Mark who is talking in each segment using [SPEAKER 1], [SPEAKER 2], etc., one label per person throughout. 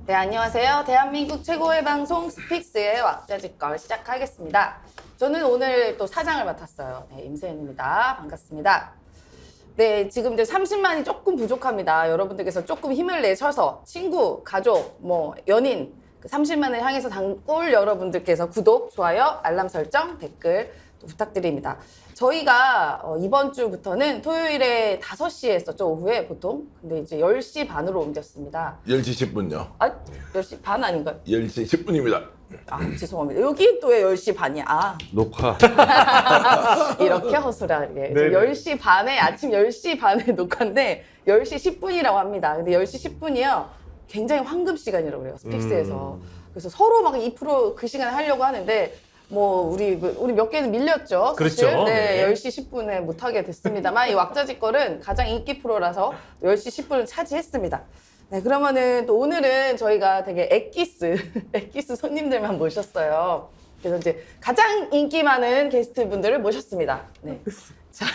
[SPEAKER 1] 네, 안녕하세요. 대한민국 최고의 방송 스픽스의 왁자지껄 시작하겠습니다. 저는 오늘 또 사장을 맡았어요. 네, 임세은입니다. 반갑습니다. 네, 지금 이제 30만이 조금 부족합니다. 여러분들께서 조금 힘을 내셔서 친구, 가족, 연인, 30만을 향해서 단골 여러분들께서 구독, 좋아요, 알람 설정, 댓글 부탁드립니다. 저희가 이번 주부터는 토요일에 5시에 했었죠, 오후에 보통. 근데 이제 10시 반으로 옮겼습니다.
[SPEAKER 2] 10시 10분요.
[SPEAKER 1] 아, 10시 반 아닌가요?
[SPEAKER 2] 10시 10분입니다.
[SPEAKER 1] 아, 죄송합니다. 여기 또 왜 10시 반이야? 아,
[SPEAKER 3] 녹화.
[SPEAKER 1] 이렇게 허술하게.
[SPEAKER 3] 네.
[SPEAKER 1] 10시 반에, 아침 10시 반에 녹화인데 10시 10분이라고 합니다. 근데 10시 10분이요. 굉장히 황금 시간이라고 그래요, 스픽스에서. 그래서 서로 막 2% 그 시간에 하려고 하는데 우리 몇 개는 밀렸죠. 사실.
[SPEAKER 3] 그렇죠.
[SPEAKER 1] 네,
[SPEAKER 3] 네.
[SPEAKER 1] 10시 10분에 못하게 됐습니다만 이 왁자지껄은 가장 인기 프로라서 10시 10분을 차지했습니다. 네, 그러면은 또 오늘은 저희가 되게 엑기스 손님들만 모셨어요. 그래서 이제 가장 인기 많은 게스트분들을 모셨습니다. 네. 자,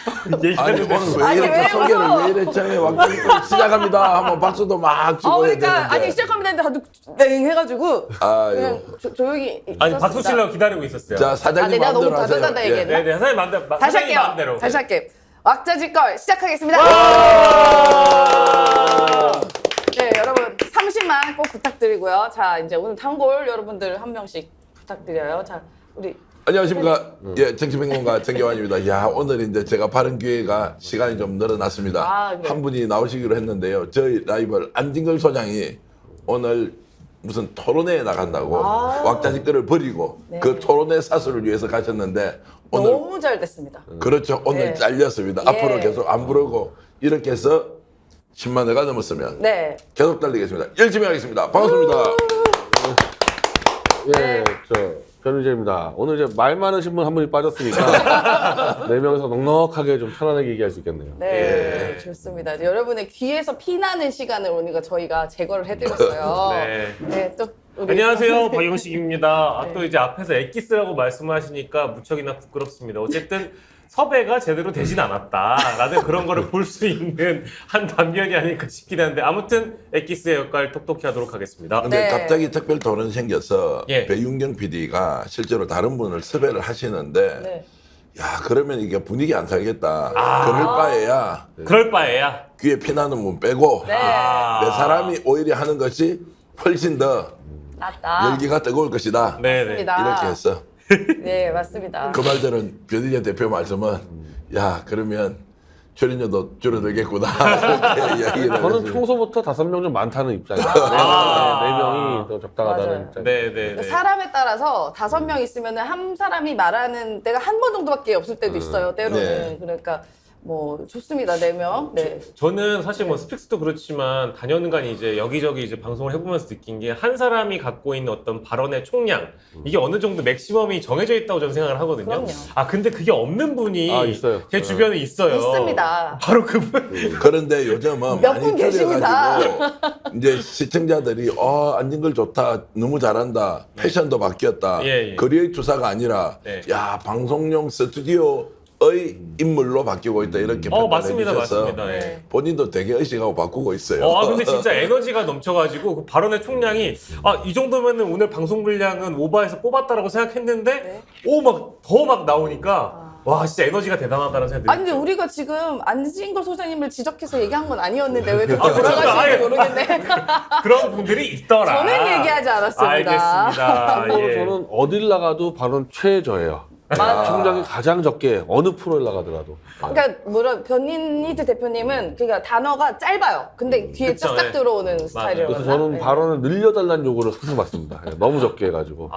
[SPEAKER 2] 아니 오늘 왜
[SPEAKER 1] 아니,
[SPEAKER 2] 이렇게
[SPEAKER 1] 왜
[SPEAKER 2] 소개를
[SPEAKER 1] 웃어?
[SPEAKER 2] 왜 이랬잖아요. 왕자니까 시작합니다. 한번 박수도 막 치고 해야
[SPEAKER 1] 그러니까
[SPEAKER 2] 되는데.
[SPEAKER 1] 아니 시작합니다 했는데 다들 땡 해가지고
[SPEAKER 2] 아유.
[SPEAKER 1] 그냥 조용히 있었습니다.
[SPEAKER 3] 아니 박수 치려고 기다리고 있었어요.
[SPEAKER 2] 자 사장님
[SPEAKER 1] 내가 너무
[SPEAKER 2] 마음대로 하세요.
[SPEAKER 1] 다다다다
[SPEAKER 2] 예.
[SPEAKER 1] 얘기했나?
[SPEAKER 3] 네네 사장님 마음대로.
[SPEAKER 1] 다시
[SPEAKER 3] 사장님
[SPEAKER 1] 할게요.
[SPEAKER 3] 마음대로.
[SPEAKER 1] 다시 할게요. 왁자지껄 시작하겠습니다. 네, 여러분 30만 꼭 부탁드리고요. 자, 이제 오늘 단골 여러분들 한 명씩 부탁드려요. 자, 우리
[SPEAKER 2] 안녕하십니까. 예, 정치평론가 정경환입니다. 야, 오늘 이제 제가 발언 기회가 시간이 좀 늘어났습니다.
[SPEAKER 1] 아, 네.
[SPEAKER 2] 한 분이 나오시기로 했는데요. 저희 라이벌 안진걸 소장이 오늘 무슨 토론회에 나간다고 왁자지껄을 버리고
[SPEAKER 1] 네.
[SPEAKER 2] 그 토론회 사수를 위해서 가셨는데 오늘
[SPEAKER 1] 너무 잘 됐습니다.
[SPEAKER 2] 그렇죠. 오늘
[SPEAKER 1] 네.
[SPEAKER 2] 잘렸습니다.
[SPEAKER 1] 예.
[SPEAKER 2] 앞으로 계속 안 부르고 이렇게 해서 10만 회가 넘었으면
[SPEAKER 1] 네.
[SPEAKER 2] 계속 달리겠습니다. 열심히 하겠습니다. 반갑습니다.
[SPEAKER 3] 예, 변우재입니다. 오늘 이제 말 많으신 분 한 분이 빠졌으니까 4명이서 넉넉하게 좀 편안하게 얘기할 수 있겠네요.
[SPEAKER 1] 네, 좋습니다. 이제 여러분의 귀에서 피나는 시간을 오늘 저희가 제거를 해드렸어요.
[SPEAKER 3] 네.
[SPEAKER 1] 네, 또 우리
[SPEAKER 3] 안녕하세요, 박영식입니다.
[SPEAKER 1] 네.
[SPEAKER 3] 또 이제 앞에서 엑기스라고 말씀하시니까 무척이나 부끄럽습니다. 어쨌든 섭외가 제대로 되진 않았다라는 그런 거를 볼 수 있는 한 단면이 아닐까 싶긴 한데 아무튼 엑기스의 역할 똑똑히 하도록 하겠습니다.
[SPEAKER 2] 근데
[SPEAKER 1] 네.
[SPEAKER 2] 갑자기 특별 토론이 생겨서
[SPEAKER 3] 예.
[SPEAKER 2] 배윤경 PD가 실제로 다른 분을 섭외를 하시는데
[SPEAKER 1] 네.
[SPEAKER 2] 야 그러면 이게 분위기 안 살겠다.
[SPEAKER 3] 아.
[SPEAKER 2] 그럴 바에야
[SPEAKER 3] 그럴 바에야.
[SPEAKER 2] 귀에 피나는 분 빼고
[SPEAKER 1] 네.
[SPEAKER 2] 내 사람이 오히려 하는 것이 훨씬 더
[SPEAKER 1] 낫다.
[SPEAKER 2] 열기가 뜨거울 것이다.
[SPEAKER 3] 네네.
[SPEAKER 1] 맞습니다.
[SPEAKER 2] 이렇게 했어.
[SPEAKER 1] 네, 맞습니다.
[SPEAKER 2] 그 말들은 변희재 대표 말씀은 야 그러면 출연료도 줄어들겠구나 이렇게 이야기를
[SPEAKER 4] 저는
[SPEAKER 2] 해서
[SPEAKER 4] 평소부터 5명 좀 많다는 입장이에요.
[SPEAKER 3] 아.
[SPEAKER 4] 4명이 좀 적당하다는
[SPEAKER 1] 맞아요.
[SPEAKER 4] 입장.
[SPEAKER 3] 네네네.
[SPEAKER 1] 사람에 따라서 5명 있으면 한 사람이 말하는 때가 한 번 정도밖에 없을 때도 있어요, 때로는.
[SPEAKER 2] 네.
[SPEAKER 1] 그러니까 좋습니다, 4명. 네.
[SPEAKER 3] 저는 사실 스픽스도 그렇지만 단연간 이제 여기저기 이제 방송을 해보면서 느낀 게 한 사람이 갖고 있는 어떤 발언의 총량 이게 어느 정도 맥시멈이 정해져 있다고 저는 생각을 하거든요.
[SPEAKER 1] 그럼요.
[SPEAKER 3] 아 근데 그게 없는 분이
[SPEAKER 4] 있어요.
[SPEAKER 3] 제 주변에 있어요.
[SPEAKER 1] 있습니다.
[SPEAKER 3] 바로 그분.
[SPEAKER 2] 그런데 요즘은
[SPEAKER 1] 몇
[SPEAKER 2] 많이
[SPEAKER 1] 분 계십니다.
[SPEAKER 2] 줄여가지고 이제 시청자들이 안진걸 좋다 너무 잘한다 패션도 바뀌었다
[SPEAKER 3] 예, 예.
[SPEAKER 2] 거리의 투사가 아니라
[SPEAKER 3] 네.
[SPEAKER 2] 야 방송용 스튜디오의 인물로 바뀌고 있다 이렇게
[SPEAKER 3] 맞습니다,
[SPEAKER 2] 평가해주셔서
[SPEAKER 3] 맞습니다. 예.
[SPEAKER 2] 본인도 되게 의식하고 바꾸고 있어요.
[SPEAKER 3] 근데 진짜 에너지가 넘쳐가지고 그 발언의 총량이 이 정도면은 오늘 방송 분량은 오바해서 뽑았다라고 생각했는데
[SPEAKER 1] 네.
[SPEAKER 3] 더 막 나오니까 와 진짜 에너지가 대단하다는 생각이
[SPEAKER 1] 아니, 근데
[SPEAKER 3] 들었어요.
[SPEAKER 1] 우리가 지금 안진걸 소장님을 지적해서 얘기한 건 아니었는데 왜 그렇게
[SPEAKER 3] 그렇죠.
[SPEAKER 1] 돌아가시는지
[SPEAKER 3] 아예.
[SPEAKER 1] 모르겠네.
[SPEAKER 3] 그런 분들이 있더라.
[SPEAKER 1] 저는 얘기하지 않았습니다.
[SPEAKER 3] 알겠습니다.
[SPEAKER 4] 참고로
[SPEAKER 3] 예.
[SPEAKER 4] 저는 어딜 나가도 발언 최저예요. 총장이 가장 적게 어느 프로에 나가더라도.
[SPEAKER 1] 그러니까 변희재 대표님은 그러니까 단어가 짧아요. 근데 귀에
[SPEAKER 3] 그쵸,
[SPEAKER 1] 쫙싹
[SPEAKER 3] 예.
[SPEAKER 1] 들어오는 스타일이라고.
[SPEAKER 4] 그래서 저는
[SPEAKER 1] 네.
[SPEAKER 4] 발언을 늘려달라는 요구를 항상 받습니다. 너무 적게 해가지고.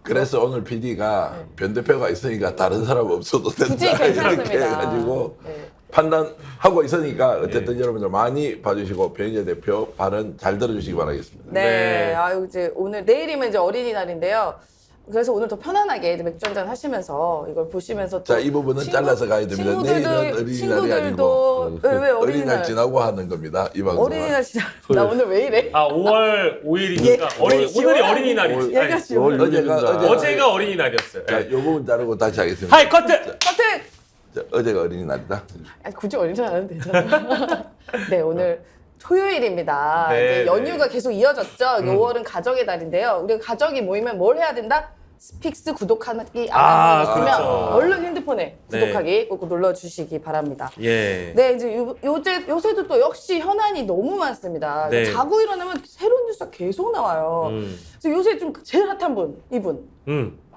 [SPEAKER 2] 그래서 오늘 PD가 변 대표가 있으니까 다른 사람 없어도 된다
[SPEAKER 1] 굳이
[SPEAKER 2] 이렇게
[SPEAKER 1] 괜찮습니다.
[SPEAKER 2] 해가지고
[SPEAKER 1] 네.
[SPEAKER 2] 판단하고 있으니까 어쨌든 여러분들 많이 봐주시고 변희재 대표 발언 잘 들어주시기 바라겠습니다.
[SPEAKER 1] 네.
[SPEAKER 3] 네.
[SPEAKER 1] 아유, 이제 내일이면 이제 어린이날인데요. 그래서 오늘 더 편안하게 이제 맥주 한잔 하시면서 이걸 보시면서 또
[SPEAKER 2] 자, 이 부분은 잘라서 가야 됩니다. 내일은 어린이날이 아니고
[SPEAKER 1] 왜
[SPEAKER 2] 어린이날
[SPEAKER 1] 어린이날
[SPEAKER 2] 지나고 하는 겁니다. 이 방송은.
[SPEAKER 1] 어린이날 지나 나 오늘 왜 이래?
[SPEAKER 3] 5월 5일이니까
[SPEAKER 1] 예.
[SPEAKER 3] 오늘이
[SPEAKER 1] 지원하는
[SPEAKER 3] 어린이날이지.
[SPEAKER 1] 얘가
[SPEAKER 3] 아니,
[SPEAKER 1] 지금
[SPEAKER 3] 어제가 어린이날이었어요.
[SPEAKER 2] 자,
[SPEAKER 3] 예.
[SPEAKER 2] 요 부분 자르고 다시 하겠습니다.
[SPEAKER 3] 하이 커트.
[SPEAKER 1] 커튼.
[SPEAKER 2] 자, 어제가 어린이날이다.
[SPEAKER 1] 아니, 굳이 어린이날 안 해도 되잖아. 네, 오늘 토요일입니다.
[SPEAKER 3] 네,
[SPEAKER 1] 이제 연휴가
[SPEAKER 3] 네.
[SPEAKER 1] 계속 이어졌죠. 5월은 가족의 달인데요. 우리가 가족이 모이면 뭘 해야 된다? 스픽스 구독하기 안 하고 있으면
[SPEAKER 3] 그렇죠.
[SPEAKER 1] 얼른 핸드폰에
[SPEAKER 3] 네.
[SPEAKER 1] 구독하기 꼭 눌러주시기 바랍니다.
[SPEAKER 3] 예.
[SPEAKER 1] 네, 이제 요새도 또 역시 현안이 너무 많습니다.
[SPEAKER 3] 네.
[SPEAKER 1] 자고 일어나면 새로운 뉴스가 계속 나와요. 그래서 요새 좀 제일 핫한 분, 이분.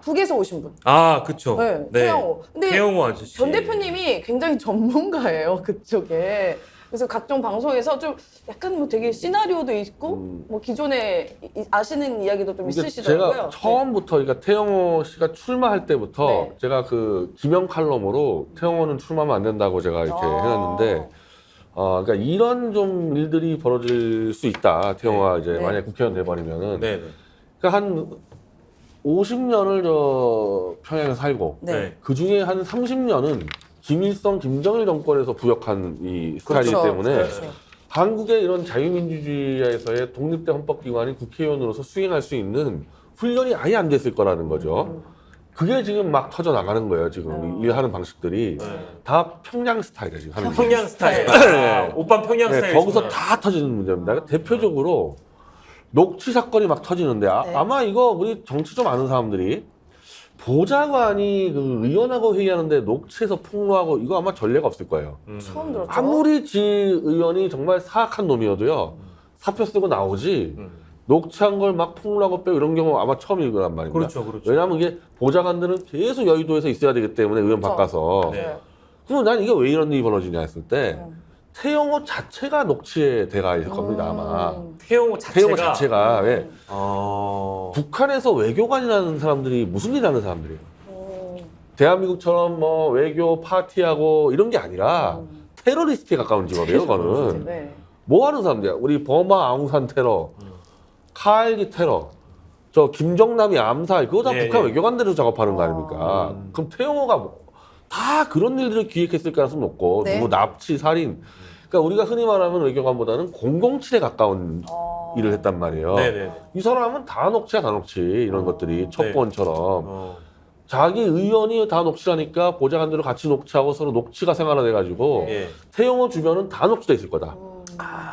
[SPEAKER 1] 북에서 오신 분.
[SPEAKER 3] 아, 그쵸.
[SPEAKER 1] 네, 태영호. 근데
[SPEAKER 3] 태영호 아저씨.
[SPEAKER 1] 전 대표님이 굉장히 전문가예요, 그쪽에. 그래서 각종 방송에서 좀 약간 뭐 되게 시나리오도 있고 뭐 기존에 아시는 이야기도 좀
[SPEAKER 4] 이게
[SPEAKER 1] 있으시더라고요.
[SPEAKER 4] 제가 처음부터 그러니까 태영호 씨가 출마할 때부터
[SPEAKER 1] 네.
[SPEAKER 4] 제가 그 기명 칼럼으로 태영호는 출마하면 안 된다고 제가 이렇게 해놨는데 그러니까 이런 좀 일들이 벌어질 수 있다. 태영호가 이제
[SPEAKER 1] 네.
[SPEAKER 4] 만약 국회의원 돼버리면은
[SPEAKER 3] 네.
[SPEAKER 4] 그러니까 한 50년을 저 평양에 살고
[SPEAKER 1] 네.
[SPEAKER 4] 그 중에 한 30년은 김일성, 김정일 정권에서 부역한 이 스타일이기
[SPEAKER 1] 그렇죠.
[SPEAKER 4] 때문에
[SPEAKER 1] 그렇죠.
[SPEAKER 4] 한국의 이런 자유민주주의에서의 독립된 헌법기관인 국회의원으로서 수행할 수 있는 훈련이 아예 안 됐을 거라는 거죠. 그게 지금 막 터져 나가는 거예요. 지금 일하는 방식들이 다 평양 스타일이에요. 지금 하는 게.
[SPEAKER 3] 평양 스타일.
[SPEAKER 4] 네.
[SPEAKER 3] 아, 오빠 평양
[SPEAKER 4] 네,
[SPEAKER 3] 스타일.
[SPEAKER 4] 거기서 다 터지는 문제입니다. 그러니까 대표적으로 녹취 사건이 막 터지는데
[SPEAKER 1] 네.
[SPEAKER 4] 아마 이거 우리 정치 좀 아는 사람들이 보좌관이 그 의원하고 회의하는데 녹취해서 폭로하고 이거 아마 전례가 없을 거예요.
[SPEAKER 1] 처음 들었죠.
[SPEAKER 4] 아무리 지 의원이 정말 사악한 놈이어도요 사표 쓰고 나오지 녹취한 걸 막 폭로하고 빼고 이런 경우 아마 처음일 거란 말입니다.
[SPEAKER 3] 그렇죠.
[SPEAKER 4] 왜냐하면 이게 보좌관들은 계속 여의도에서 있어야 되기 때문에 의원
[SPEAKER 1] 그렇죠.
[SPEAKER 4] 바꿔서
[SPEAKER 3] 네.
[SPEAKER 4] 그럼 난 이게 왜 이런 일이 벌어지냐 했을 때 태영호 자체가 녹취에 대가 있을 겁니다 아마.
[SPEAKER 3] 태영호 자체가.
[SPEAKER 4] 태영호 자체가 왜 북한에서 외교관이라는 사람들이 무슨 일 하는 사람들이에요. 대한민국처럼 뭐 외교 파티하고 이런 게 아니라 테러리스트에 가까운 직업이에요. 그거는
[SPEAKER 1] 네.
[SPEAKER 4] 뭐 하는 사람들이야. 우리 버마 아웅산 테러, 카일기 테러, 저 김정남이 암살 그거 다
[SPEAKER 3] 네,
[SPEAKER 4] 북한
[SPEAKER 3] 네.
[SPEAKER 4] 외교관들에서 작업하는 거 아닙니까? 그럼 태영호가 다 그런 일들을 기획했을 가능성이 높고
[SPEAKER 1] 네.
[SPEAKER 4] 누구 납치, 살인. 그러니까 우리가 흔히 말하면 외교관보다는 007에 가까운 일을 했단 말이에요.
[SPEAKER 3] 네네.
[SPEAKER 4] 이 사람은 다 녹취야 다 녹취 이런 것들이 첩보원처럼 자기 의원이 다 녹취하니까 보좌관들을 같이 녹취하고 서로 녹취가 생활화돼가지고
[SPEAKER 3] 예.
[SPEAKER 4] 태영호 주변은 다 녹취돼 있을 거다.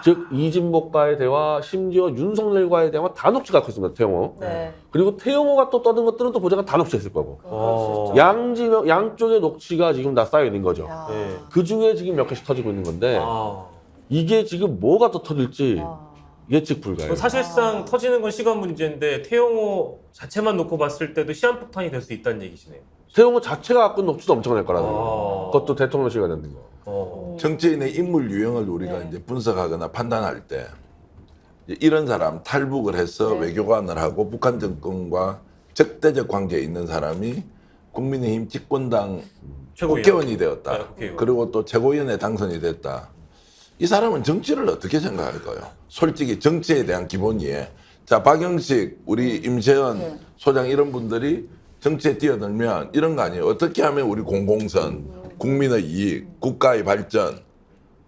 [SPEAKER 4] 즉 이진복과의 대화, 심지어 윤석열과의 대화 다 녹취가 갖고 있습니다. 태영호.
[SPEAKER 1] 네.
[SPEAKER 4] 그리고 태영호가 또 떠든 것들은 또 보좌관 다 녹취했을 거고.
[SPEAKER 3] 어.
[SPEAKER 4] 양쪽의 녹취가 지금 다 쌓여 있는 거죠.
[SPEAKER 1] 야.
[SPEAKER 3] 예.
[SPEAKER 4] 그 중에 지금 몇 개씩 터지고 있는 건데
[SPEAKER 3] 아.
[SPEAKER 4] 이게 지금 뭐가 더 터질지 예측 불가해요.
[SPEAKER 3] 사실상 터지는 건 시간 문제인데 태영호 자체만 놓고 봤을 때도 시한폭탄이 될 수 있다는 얘기시네요.
[SPEAKER 4] 태영호 자체가 갖고 있는 녹취도 엄청날 거라는 거.
[SPEAKER 3] 아.
[SPEAKER 4] 그것도 대통령실가 되는 거.
[SPEAKER 2] 정치인의 인물 유형을 우리가 이제 분석하거나 판단할 때 이런 사람 탈북을 해서 외교관을 하고 북한 정권과 적대적 관계에 있는 사람이 국민의힘 집권당
[SPEAKER 3] 최고위원.
[SPEAKER 2] 국회의원이 되었다.
[SPEAKER 3] 네, 국회의원.
[SPEAKER 2] 그리고 또 최고위원에 당선이 됐다. 이 사람은 정치를 어떻게 생각할까요? 솔직히 정치에 대한 기본 이해. 자, 박영식, 우리 임세현 소장 이런 분들이 정치에 뛰어들면 이런 거 아니에요. 어떻게 하면 우리 공공선, 국민의 이익, 국가의 발전,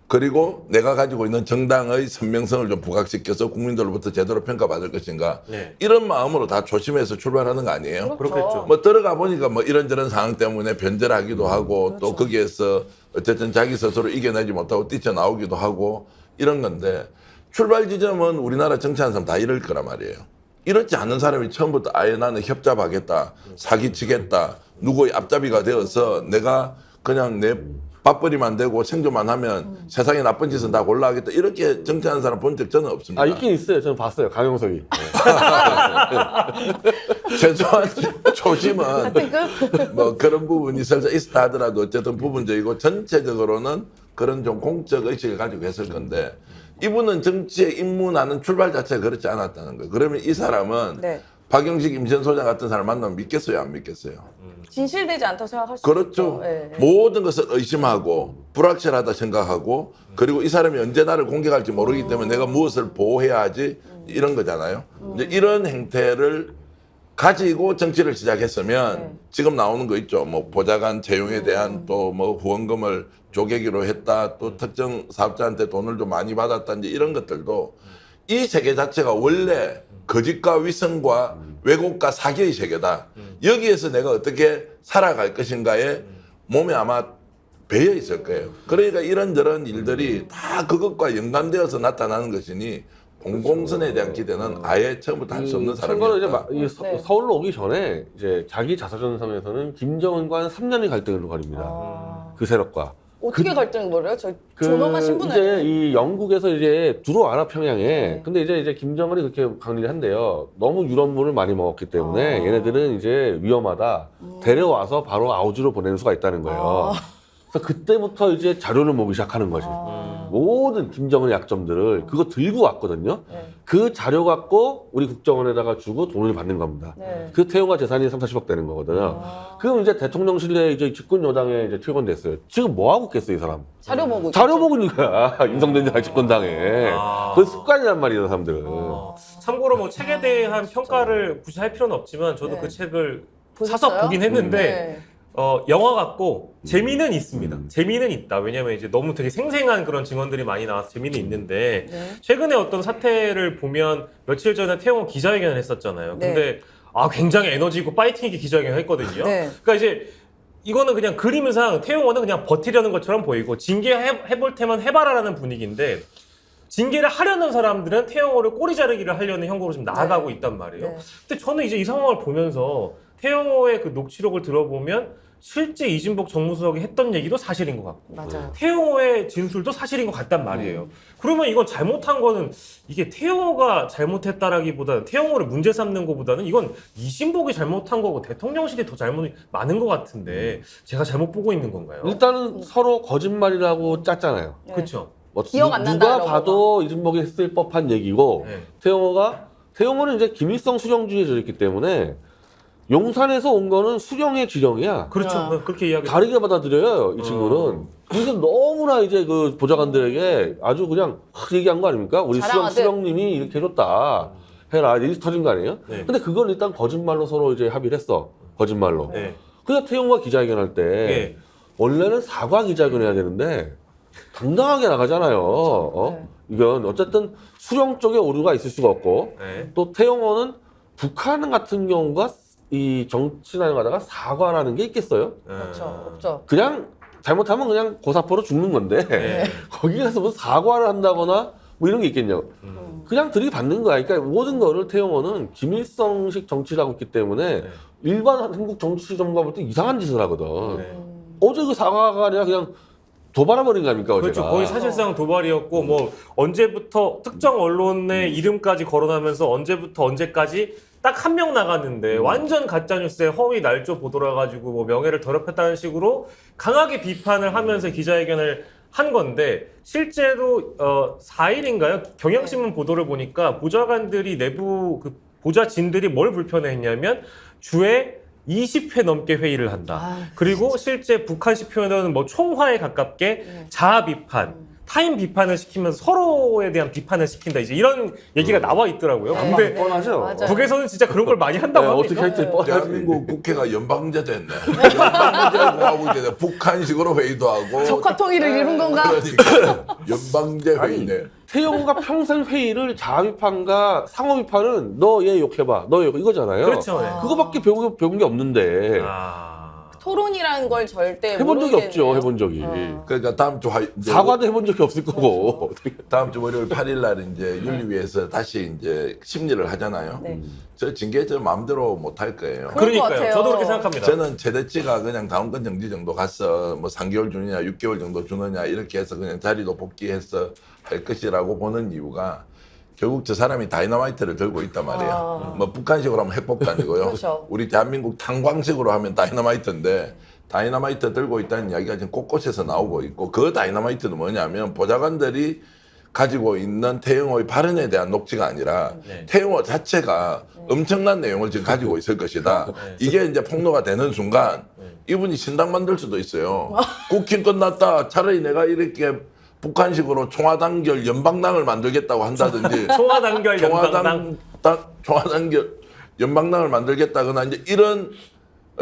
[SPEAKER 2] 그리고 내가 가지고 있는 정당의 선명성을 좀 부각시켜서 국민들로부터 제대로 평가받을 것인가.
[SPEAKER 3] 네.
[SPEAKER 2] 이런 마음으로 다 조심해서 출발하는 거 아니에요?
[SPEAKER 3] 그렇겠죠.
[SPEAKER 2] 뭐 들어가 보니까 뭐 이런저런 상황 때문에 변절하기도 하고 또 거기에서 어쨌든 자기 스스로 이겨내지 못하고 뛰쳐나오기도 하고 이런 건데 출발 지점은 우리나라 정치하는 사람 다 이럴 거란 말이에요. 이렇지 않은 사람이 처음부터 아예 나는 협잡하겠다, 사기치겠다, 누구의 앞잡이가 되어서 내가 그냥 내 밥벌이만 되고 생존만 하면 세상에 나쁜 짓은 다 골라하겠다 이렇게 정치하는 사람 본 적 저는 없습니다.
[SPEAKER 4] 아 있긴 있어요. 저는 봤어요. 강용석이.
[SPEAKER 2] 최소한 초심은
[SPEAKER 1] 같은 급?
[SPEAKER 2] 뭐 그런 부분이 설사 있다 하더라도 어쨌든 부분적이고 전체적으로는 그런 좀 공적 의식을 가지고 했을 건데 이분은 정치에 입문하는 출발 자체가 그렇지 않았다는 거예요. 그러면 이 사람은
[SPEAKER 1] 네.
[SPEAKER 2] 박영식 임시현 소장 같은 사람 만나면 믿겠어요, 안 믿겠어요?
[SPEAKER 1] 진실되지 않다고 생각할 수
[SPEAKER 2] 그렇죠.
[SPEAKER 1] 있죠. 네.
[SPEAKER 2] 모든 것을 의심하고 불확실하다 생각하고 그리고 이 사람이 언제 나를 공격할지 모르기 때문에 내가 무엇을 보호해야 하지 이런 거잖아요. 이제 이런 행태를 가지고 정치를 시작했으면 지금 나오는 거 있죠. 뭐 보좌관 채용에 대한 또 뭐 후원금을 쪼개기로 했다. 또 특정 사업자한테 돈을 좀 많이 받았다든지 이런 것들도 이 세계 자체가 원래 거짓과 위선과 왜곡과 사기의 세계다. 여기에서 내가 어떻게 살아갈 것인가에 몸에 아마 배어 있을 거예요. 그러니까 이런저런 일들이 다 그것과 연관되어서 나타나는 것이니 공공선에 대한 기대는 아예 처음부터 할 수 없는
[SPEAKER 4] 참고로 이제
[SPEAKER 2] 사람이었다.
[SPEAKER 1] 네.
[SPEAKER 4] 서울로 오기 전에 이제 자기 자서전상에서는 김정은과는 3년의 갈등을 가립니다.
[SPEAKER 1] 아.
[SPEAKER 4] 그 세력과.
[SPEAKER 1] 어떻게 갈등이 벌어요? 저
[SPEAKER 4] 그
[SPEAKER 1] 존엄한 신분을
[SPEAKER 4] 이제 이 영국에서 이제 들어와라 평양에.
[SPEAKER 1] 네.
[SPEAKER 4] 근데 이제 김정은이 그렇게 강의를 한대요. 너무 유럽물을 많이 먹었기 때문에
[SPEAKER 1] 아.
[SPEAKER 4] 얘네들은 이제 위험하다. 데려와서 바로 아우지로 보내는 수가 있다는 거예요. 그래서 그때부터 이제 자료를 모으기 시작하는 거지. 모든 김정은의 약점들을 그거 들고 왔거든요.
[SPEAKER 1] 네.
[SPEAKER 4] 그 자료 갖고 우리 국정원에다가 주고 돈을 받는 겁니다.
[SPEAKER 1] 네.
[SPEAKER 4] 그 태용화 재산이 3, 40억 되는 거거든요. 그럼 이제 대통령실에 이제 집권 여당에 이제 퇴원됐어요. 지금 뭐 하고 있겠어, 이 사람?
[SPEAKER 1] 자료 보고
[SPEAKER 4] 자료
[SPEAKER 1] 있겠죠.
[SPEAKER 4] 보고 있는 거야. 인성된 집권당에.
[SPEAKER 3] 아.
[SPEAKER 4] 그 습관이란 말이야, 사람들은.
[SPEAKER 3] 참고로 뭐 책에 대한 평가를 굳이 할 필요는 없지만 저도
[SPEAKER 1] 네.
[SPEAKER 3] 그 책을
[SPEAKER 1] 보셨어요?
[SPEAKER 3] 사서 보긴 했는데
[SPEAKER 1] 네.
[SPEAKER 3] 영화 같고 재미는 있습니다. 재미는 있다. 왜냐면 이제 너무 되게 생생한 그런 증언들이 많이 나와서 재미는 있는데
[SPEAKER 1] 네.
[SPEAKER 3] 최근에 어떤 사태를 보면 며칠 전에 태영호 기자회견을 했었잖아요.
[SPEAKER 1] 네.
[SPEAKER 3] 근데 굉장히 에너지 있고 파이팅 있게 기자회견을 했거든요.
[SPEAKER 1] 네.
[SPEAKER 3] 그러니까 이제 이거는 그냥 그림상 태용호는 그냥 버티려는 것처럼 보이고 징계해볼 테면 해봐라라는 분위기인데 징계를 하려는 사람들은 태영호를 꼬리 자르기를 하려는 형국으로 지금 나아가고 있단 말이에요.
[SPEAKER 1] 네.
[SPEAKER 3] 근데 저는 이제 이 상황을 보면서 태영호의 그 녹취록을 들어보면 실제 이진복 정무수석이 했던 얘기도 사실인 것 같고
[SPEAKER 1] 맞아요.
[SPEAKER 3] 태영호의 진술도 사실인 것 같단 말이에요. 그러면 이건 잘못한 거는 이게 태영호가 잘못했다라기보다는 태영호를 문제 삼는 것보다는 이건 이진복이 잘못한 거고 대통령실이 더 잘못이 많은 것 같은데 제가 잘못 보고 있는 건가요?
[SPEAKER 4] 일단은 서로 거짓말이라고 짰잖아요.
[SPEAKER 1] 네.
[SPEAKER 3] 그렇죠.
[SPEAKER 4] 뭐
[SPEAKER 1] 기억 안 난다,
[SPEAKER 4] 누가
[SPEAKER 1] 이런
[SPEAKER 4] 봐도 이준복이 했을 법한 얘기고
[SPEAKER 3] 네.
[SPEAKER 4] 태용호는 이제 김일성 수령주의에 들었기 때문에 용산에서 온 거는 수령의 지령이야.
[SPEAKER 3] 그렇죠.
[SPEAKER 1] 아.
[SPEAKER 3] 그렇게 이야기.
[SPEAKER 4] 다르게 받아들여요, 이 친구는. 그래서 너무나 이제 그 보좌관들에게 아주 그냥 확 얘기한 거 아닙니까? 우리
[SPEAKER 1] 자랑하듯.
[SPEAKER 4] 수령님이 이렇게 해줬다. 해라. 이렇게 터진 거 아니에요?
[SPEAKER 3] 네.
[SPEAKER 4] 근데 그걸 일단 거짓말로 서로 이제 합의를 했어. 거짓말로.
[SPEAKER 3] 네.
[SPEAKER 4] 그냥 태용호가 기자회견할 때
[SPEAKER 3] 네.
[SPEAKER 4] 원래는 사과 기자회견 해야 되는데 당당하게 나가잖아요. 어? 이건 어쨌든 수령 쪽에 오류가 있을 수가 없고
[SPEAKER 3] 네.
[SPEAKER 4] 또 태용호는 북한 같은 경우가 이 정치단에 가다가 사과라는 게 있겠어요?
[SPEAKER 1] 그렇죠. 없죠.
[SPEAKER 4] 그냥 잘못하면 그냥 고사포로 죽는 건데
[SPEAKER 3] 네.
[SPEAKER 4] 거기 가서 뭐 사과를 한다거나 뭐 이런 게 있겠냐고. 그냥 들이받는 거야. 그러니까 모든 거를 태용호는 김일성식 정치를 하고 있기 때문에
[SPEAKER 3] 네.
[SPEAKER 4] 일반 한국 정치 전문가 볼 때 이상한 짓을 하거든.
[SPEAKER 3] 네.
[SPEAKER 4] 어제 그 사과가 아니라 그냥 도발해버린 거 아닙니까, 어제가.
[SPEAKER 3] 그렇죠. 거의 사실상 도발이었고 뭐 언제부터 특정 언론의 이름까지 거론하면서 언제부터 언제까지 딱 한 명 나갔는데 완전 가짜뉴스에 허위 날조 보도라 가지고 뭐 명예를 더럽혔다는 식으로 강하게 비판을 하면서 기자회견을 한 건데 실제로 4일인가요? 경향신문 보도를 보니까 보좌관들이 내부 그 보좌진들이 뭘 불편해했냐면 주에 20회 넘게 회의를 한다.
[SPEAKER 1] 아,
[SPEAKER 3] 그리고 실제 북한식 표현으로는 뭐 총화에 가깝게 자아 비판, 타인 비판을 시키면서 서로에 대한 비판을 시킨다. 이제 이런 얘기가 나와 있더라고요.
[SPEAKER 1] 네.
[SPEAKER 3] 근데
[SPEAKER 4] 뻔하죠.
[SPEAKER 1] 맞아요.
[SPEAKER 3] 북에서는 진짜 그런 걸 많이 한다고
[SPEAKER 4] 네,
[SPEAKER 3] 합니다.
[SPEAKER 4] 어떻게 할지 뻔하지.
[SPEAKER 2] 대한민국 국회가 연방제 됐네. 연방제고 하고 있는데 북한식으로 회의도 하고.
[SPEAKER 1] 적화 통일을 이룬 건가?
[SPEAKER 2] 그러니까 연방제 회의네.
[SPEAKER 4] 태용호가 평생 회의를 자아 비판과 상호 비판은 너 얘 욕해봐, 너 욕 이거잖아요.
[SPEAKER 3] 그렇죠. 네.
[SPEAKER 4] 그거밖에 배운 게 없는데
[SPEAKER 1] 토론이라는 걸 절대
[SPEAKER 4] 해본 적이 없죠.
[SPEAKER 1] 모르겠네요.
[SPEAKER 4] 해본 적이.
[SPEAKER 2] 그러니까 다음 주 이제
[SPEAKER 4] 사과도 해본 적이 없을 거고.
[SPEAKER 2] 다음 주 월요일 8일 날 이제 윤리위에서 다시 이제 심리를 하잖아요.
[SPEAKER 1] 네.
[SPEAKER 2] 저 징계 저 마음대로 못 할 거예요.
[SPEAKER 1] 그럴 것
[SPEAKER 3] 그러니까요.
[SPEAKER 1] 같아요.
[SPEAKER 3] 저도 그렇게 생각합니다.
[SPEAKER 2] 저는 최대치가 그냥 다운권 정지 정도 가서 뭐 3개월 주느냐 6개월 정도 주느냐 이렇게 해서 그냥 자리도 복귀해서 할 것이라고 보는 이유가 결국 저 사람이 다이너마이트를 들고 있단 말이에요. 뭐 북한식으로 하면 핵폭도 아니고요.
[SPEAKER 1] 그렇죠.
[SPEAKER 2] 우리 대한민국 탄광식으로 하면 다이너마이트인데 다이너마이트 들고 있다는 이야기가 지금 곳곳에서 나오고 있고 그 다이너마이트는 뭐냐면 보좌관들이 가지고 있는 태영호의 발언에 대한 녹취가 아니라
[SPEAKER 3] 네.
[SPEAKER 2] 태영호 자체가 엄청난 내용을 지금 가지고 있을 것이다. 이게 이제 폭로가 되는 순간 이분이 신당 만들 수도 있어요. 국힘 끝났다. 차라리 내가 이렇게 북한식으로 총화단결 연방당을 만들겠다고 한다든지
[SPEAKER 3] 총화단결 연방당.
[SPEAKER 2] 총화단결 연방당을 만들겠다거나 이제 이런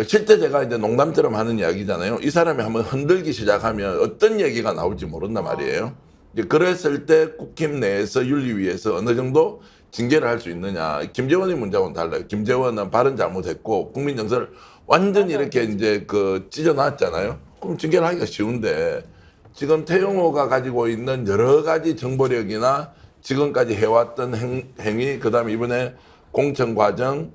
[SPEAKER 2] 실제 제가 이제 농담처럼 하는 이야기잖아요. 이 사람이 한번 흔들기 시작하면 어떤 얘기가 나올지 모른단 말이에요. 이제 그랬을 때 국힘 내에서 윤리위에서 어느 정도 징계를 할 수 있느냐. 김재원의 문제하고는 달라요. 김재원은 발언 잘못했고 국민 정서를 완전히 이렇게 이제 그 찢어놨잖아요. 그럼 징계를 하기가 쉬운데 지금 태영호가 가지고 있는 여러 가지 정보력이나 지금까지 해왔던 행위, 그다음에 이번에 공천 과정,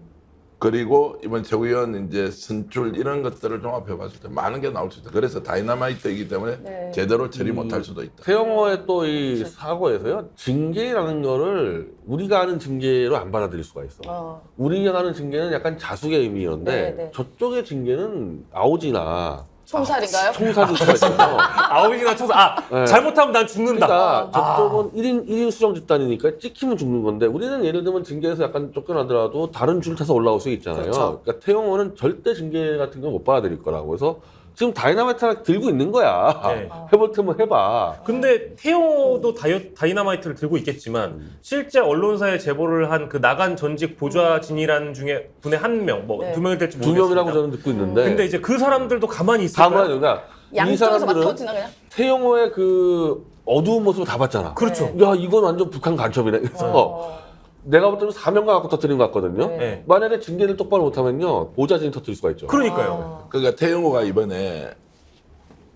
[SPEAKER 2] 그리고 이번 최고위원 이제 선출 이런 것들을 종합해 봤을 때 많은 게 나올 수 있다. 그래서 다이너마이트이기 때문에
[SPEAKER 1] 네.
[SPEAKER 2] 제대로 처리 못할 수도 있다.
[SPEAKER 4] 태영호의 또 이 사고에서요, 징계라는 거를 우리가 아는 징계로 안 받아들일 수가 있어. 우리가 아는 징계는 약간 자숙의 의미였는데
[SPEAKER 1] 네, 네.
[SPEAKER 4] 저쪽의 징계는 아우지나
[SPEAKER 1] 총살인가요?
[SPEAKER 4] 총살일 수가 있어요.
[SPEAKER 3] 아우지나 총살.
[SPEAKER 4] 네.
[SPEAKER 3] 잘못하면 난 죽는다.
[SPEAKER 4] 그러니까 저쪽은 1인 수령 집단이니까 찍히면 죽는 건데 우리는 예를 들면 징계에서 약간 쫓겨나더라도 다른 줄 타서 올라올 수 있잖아요.
[SPEAKER 1] 그렇죠.
[SPEAKER 4] 그러니까 태영호는 절대 징계 같은 거 못 받아들일 거라고. 그래서 지금 다이나마이트 하나 들고 있는 거야.
[SPEAKER 3] 네.
[SPEAKER 4] 해볼 테면 해봐.
[SPEAKER 3] 근데 태용호도 다이너마이트를 들고 있겠지만 실제 언론사에 제보를 한 그 나간 전직 보좌진이라는 중에 분의 한 명, 뭐
[SPEAKER 1] 네.
[SPEAKER 3] 두 명이 될지
[SPEAKER 4] 두
[SPEAKER 3] 모르겠습니다.
[SPEAKER 4] 명이라고 저는 듣고 있는데.
[SPEAKER 3] 근데 이제 그 사람들도 가만히 있을까요?
[SPEAKER 4] 다만 그러니까 이
[SPEAKER 1] 양쪽에서 막
[SPEAKER 4] 사람들은
[SPEAKER 1] 터지나 그냥?
[SPEAKER 4] 태영호의 그 어두운 모습을 다 봤잖아.
[SPEAKER 3] 그렇죠.
[SPEAKER 4] 야 이건 완전 북한 간첩이네. 그래서 내가 볼 때는 사명감 갖고 터뜨린 것 같거든요.
[SPEAKER 1] 네.
[SPEAKER 3] 네.
[SPEAKER 4] 만약에 징계를 똑바로 못하면요 보좌진이 터뜨릴 수가 있죠.
[SPEAKER 3] 그러니까요.
[SPEAKER 2] 그러니까 태영호가 이번에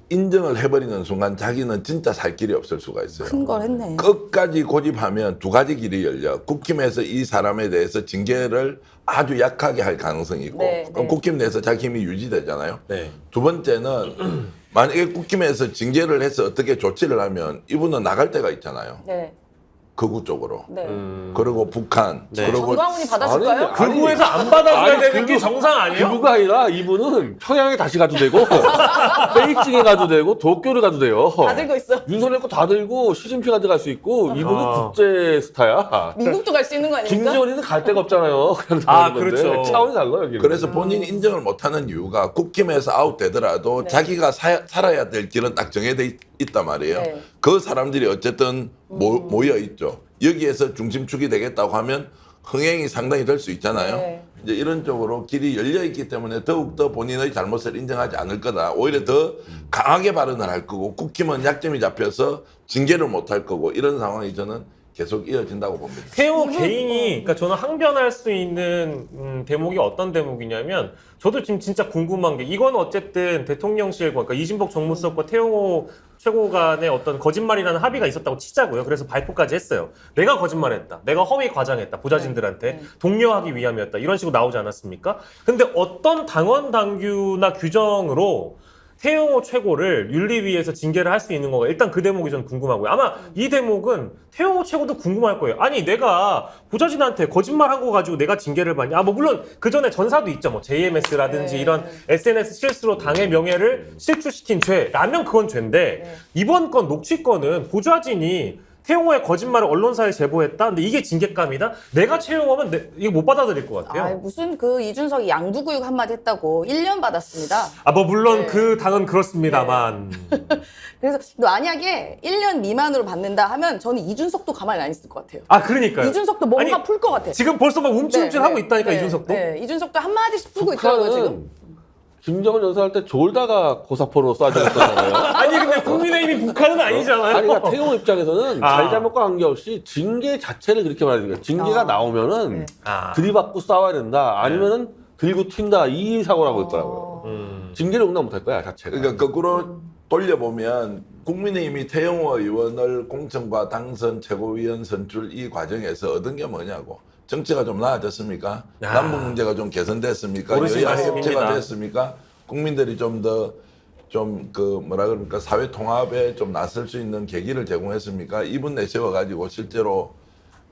[SPEAKER 2] 인정을 해버리는 순간 자기는 진짜 살 길이 없을 수가 있어요.
[SPEAKER 1] 큰 걸 했네.
[SPEAKER 2] 끝까지 고집하면 두 가지 길이 열려. 국힘에서 이 사람에 대해서 징계를 아주 약하게 할 가능성이 있고,
[SPEAKER 1] 네,
[SPEAKER 2] 그럼
[SPEAKER 1] 네.
[SPEAKER 2] 국힘 내에서 자기 힘이 유지되잖아요.
[SPEAKER 3] 네.
[SPEAKER 2] 두 번째는 만약에 국힘에서 징계를 해서 어떻게 조치를 하면 이분은 나갈 때가 있잖아요.
[SPEAKER 1] 네.
[SPEAKER 2] 극우 쪽으로.
[SPEAKER 1] 네.
[SPEAKER 2] 그리고 북한.
[SPEAKER 3] 네.
[SPEAKER 2] 그리고
[SPEAKER 1] 정광훈이 받아줄까요?
[SPEAKER 4] 아니,
[SPEAKER 3] 극우에서 안 받아줘야
[SPEAKER 4] 아니,
[SPEAKER 3] 되는 게 정상 아니에요?
[SPEAKER 4] 그거가 아니라 이분은 평양에 다시 가도 되고 베이징에 가도 되고 도쿄를 가도 돼요.
[SPEAKER 1] 다 들고 있어.
[SPEAKER 4] 윤석열 거 다 들고 시진핑한테 갈 수 있고 이분은
[SPEAKER 3] 아.
[SPEAKER 4] 국제 스타야.
[SPEAKER 1] 미국도 갈 수 있는 거 아닙니까?
[SPEAKER 4] 김정은이는 갈 데가 없잖아요. 그냥
[SPEAKER 3] 아,
[SPEAKER 4] 가는 건데.
[SPEAKER 3] 그렇죠.
[SPEAKER 4] 차원이 달라요. 여기는.
[SPEAKER 2] 그래서 본인이 인정을 못하는 이유가 국힘에서 아웃되더라도
[SPEAKER 1] 네.
[SPEAKER 2] 자기가 살아야 될 길은 딱 정해져 있단 말이에요.
[SPEAKER 1] 네.
[SPEAKER 2] 그 사람들이 어쨌든 모여 있죠. 여기에서 중심축이 되겠다고 하면 흥행이 상당히 될 수 있잖아요.
[SPEAKER 1] 네.
[SPEAKER 2] 이제 이런 쪽으로 길이 열려 있기 때문에 더욱더 본인의 잘못을 인정하지 않을 거다. 오히려 더 강하게 발언을 할 거고 국힘은 약점이 잡혀서 징계를 못 할 거고 이런 상황이 저는 계속 이어진다고 봅니다.
[SPEAKER 3] 태호 개인이, 그러니까 저는 항변할 수 있는 대목이 어떤 대목이냐면, 저도 지금 진짜 궁금한 게, 이건 어쨌든 대통령실과, 그러니까 이진복 정무수석과 태용호 최고 간의 어떤 거짓말이라는 합의가 있었다고 치자고요. 그래서 발표까지 했어요. 내가 거짓말했다. 내가 허위 과장했다. 보좌진들한테 독려하기 위함이었다. 이런 식으로 나오지 않았습니까? 근데 어떤 당원 당규나 규정으로 태용호 최고를 윤리위에서 징계를 할 수 있는 건가? 일단 그 대목이 저는 궁금하고요. 아마 이 대목은 태용호 최고도 궁금할 거예요. 아니 내가 보좌진한테 거짓말한 거 가지고 내가 징계를 받냐? 뭐 물론 그 전에 전사도 있죠. 뭐 JMS라든지
[SPEAKER 1] 네.
[SPEAKER 3] 이런 SNS 실수로 당의 명예를 실추시킨 죄라면 그건 죄인데 이번 건 녹취권은 보좌진이 태용호의 거짓말을 언론사에 제보했다. 근데 이게 징계감이다. 내가 채용하면 이거 못 받아들일 것 같아요.
[SPEAKER 1] 아, 무슨 그 이준석이 양두구육 한마디 했다고 1년 받았습니다.
[SPEAKER 3] 아, 뭐 물론
[SPEAKER 1] 네.
[SPEAKER 3] 그 당은 그렇습니다만.
[SPEAKER 1] 그래서 만약에 1년 미만으로 받는다 하면 저는 이준석도 가만히 안 있을 것 같아요.
[SPEAKER 3] 아, 그러니까요.
[SPEAKER 1] 이준석도 뭔가
[SPEAKER 3] 아니,
[SPEAKER 1] 풀 것 같아.
[SPEAKER 3] 지금 벌써 막 움찔움찔하고 있다니까 이준석도.
[SPEAKER 1] 네, 이준석도 한마디씩 풀고 있더라고요 지금.
[SPEAKER 4] 북한은 김정은 연설할 때 졸다가 고사포로 쏴주었잖아요.
[SPEAKER 3] 아니 근데 국민의힘이 북한은 아니잖아요.
[SPEAKER 4] 아니, 그러니까 태용 입장에서는
[SPEAKER 3] 아.
[SPEAKER 4] 잘잘못과 관계없이 징계 자체를 그렇게 말하는 거예요. 징계가 나오면은
[SPEAKER 1] 네.
[SPEAKER 3] 아.
[SPEAKER 4] 들이받고 싸워야 된다. 아니면은 들고 튄다. 이 사고라고 있더라고요. 징계를 용납 못할 거야, 자체가.
[SPEAKER 2] 그러니까 거꾸로 돌려보면 국민의힘이 태영호 의원을 공천과 당선 최고위원 선출 이 과정에서 얻은 게 뭐냐고. 정치가 좀 나아졌습니까?
[SPEAKER 3] 야.
[SPEAKER 2] 남북 문제가 좀 개선됐습니까?
[SPEAKER 3] 모르시는
[SPEAKER 2] 여야
[SPEAKER 3] 말씀입니다.
[SPEAKER 2] 협치가 됐습니까? 국민들이 좀 더 뭐라 그럽니까? 사회 통합에 좀 나설 수 있는 계기를 제공했습니까? 이분 내세워 가지고 실제로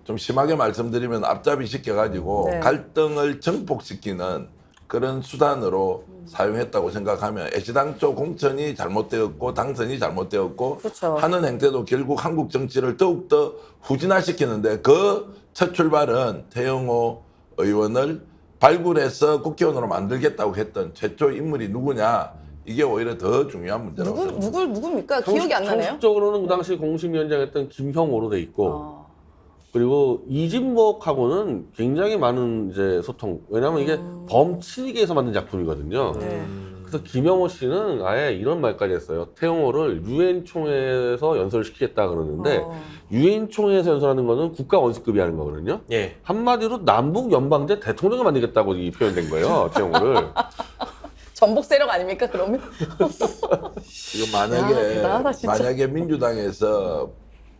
[SPEAKER 2] 좀 심하게 말씀드리면 앞잡이 시켜 가지고
[SPEAKER 1] 네.
[SPEAKER 2] 갈등을 정복시키는 그런 수단으로 사용했다고 생각하면 애시당초 공천이 잘못되었고 당선이 잘못되었고
[SPEAKER 1] 그렇죠.
[SPEAKER 2] 하는 행태도 결국 한국 정치를 더욱더 후진화시키는데 그 첫 출발은 태영호 의원을 발굴해서 국회의원으로 만들겠다고 했던 최초 인물이 누구냐 이게 오히려 더 중요한 문제라고 생각합니다.
[SPEAKER 1] 누굽니까? 기억이 안 나네요.
[SPEAKER 4] 형식적으로는 그 당시 공심위원장했던 김형호로 돼 있고
[SPEAKER 1] 어.
[SPEAKER 4] 그리고 이진복하고는 굉장히 많은 이제 소통. 왜냐하면 이게 범친이계에서 만든 작품이거든요.
[SPEAKER 1] 네.
[SPEAKER 4] 그래서 김영호 씨는 아예 이런 말까지 했어요. 태영호를 유엔 총회에서 연설을 시키겠다 그러는데 유엔 총회에서 연설하는 거는 국가 원수급이 하는 거거든요.
[SPEAKER 3] 예.
[SPEAKER 4] 한마디로 남북 연방제 대통령을 만들겠다고 이 표현된 거예요. 태영호를.
[SPEAKER 1] 전복 세력 아닙니까 그러면?
[SPEAKER 2] 이거
[SPEAKER 1] 야, 대단하다, 진짜.
[SPEAKER 2] 만약에 민주당에서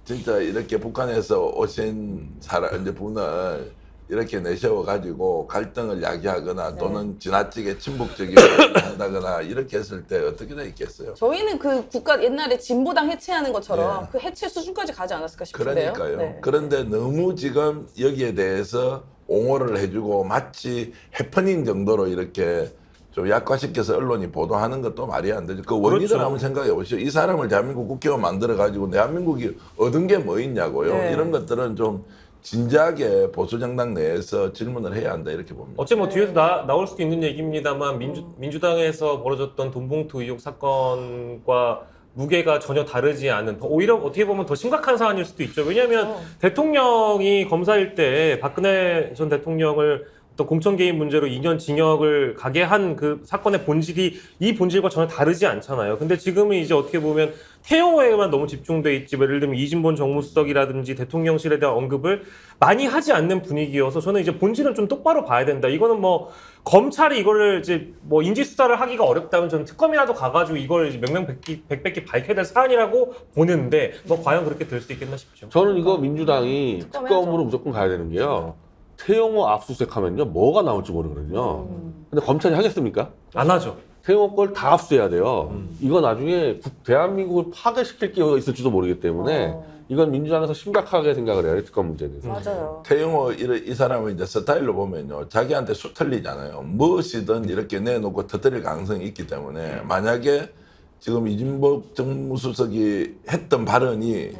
[SPEAKER 2] 진짜 이렇게 북한에서 오신 사람 이제 분을 이렇게 내세워 가지고 갈등을 야기하거나 또는 지나치게 친북적인 한다거나 이렇게 했을 때 어떻게 돼 있겠어요?
[SPEAKER 1] 저희는 그 국가 옛날에 진보당 해체하는 것처럼 그 해체 수준까지 가지 않았을까 싶은데요.
[SPEAKER 2] 그러니까요.
[SPEAKER 1] 네.
[SPEAKER 2] 그런데 너무 지금 여기에 대해서 옹호를 해주고 마치 해프닝 정도로 이렇게 좀 약화시켜서 언론이 보도하는 것도 말이 안 되죠. 그 원인을
[SPEAKER 3] 그렇죠.
[SPEAKER 2] 한번 생각해 보시죠. 이 사람을 대한민국 국회의원 만들어 가지고 대한민국이 얻은 게 뭐 있냐고요.
[SPEAKER 1] 네.
[SPEAKER 2] 이런 것들은 좀 진지하게 보수 정당 내에서 질문을 해야 한다 이렇게 봅니다.
[SPEAKER 3] 어째 뭐 뒤에서 나올 수도 있는 얘기입니다만 민주당에서 벌어졌던 돈봉투 의혹 사건과 무게가 전혀 다르지 않은 오히려 어떻게 보면 더 심각한 사안일 수도 있죠. 왜냐하면 대통령이 검사일 때 박근혜 전 대통령을 또 공천 개입 문제로 2년 징역을 가게 한 그 사건의 본질이 이 본질과 전혀 다르지 않잖아요. 근데 지금은 이제 어떻게 보면 태영호에만 너무 집중돼 있지, 예를 들면 이진본 정무수석이라든지 대통령실에 대한 언급을 많이 하지 않는 분위기여서 저는 이제 본질은 좀 똑바로 봐야 된다. 이거는 뭐 검찰이 이거를 이제 뭐 인지 수사를 하기가 어렵다면 저는 특검이라도 가가지고 이걸 이제 명명백백히 밝혀야 될 사안이라고 보는데 뭐 과연 그렇게 될 수 있겠나 싶죠.
[SPEAKER 4] 저는 이거 민주당이
[SPEAKER 1] 특검해야죠.
[SPEAKER 4] 특검으로 무조건 가야 되는 게요. 태영호 압수수색하면요 뭐가 나올지 모르거든요. 근데 검찰이 하겠습니까?
[SPEAKER 3] 안 하죠.
[SPEAKER 4] 태영호 걸 다 압수해야 돼요. 이거 나중에 대한민국을 파괴시킬 게 있을지도 모르기 때문에 이건 민주당에서 심각하게 생각을 해요. 특검 문제는.
[SPEAKER 1] 맞아요.
[SPEAKER 2] 태영호 이 사람의 이제 스타일로 보면요, 자기한테 수 틀리잖아요. 무엇이든 이렇게 내놓고 터뜨릴 가능성이 있기 때문에 만약에 지금 이진복 정무수석이 했던 발언이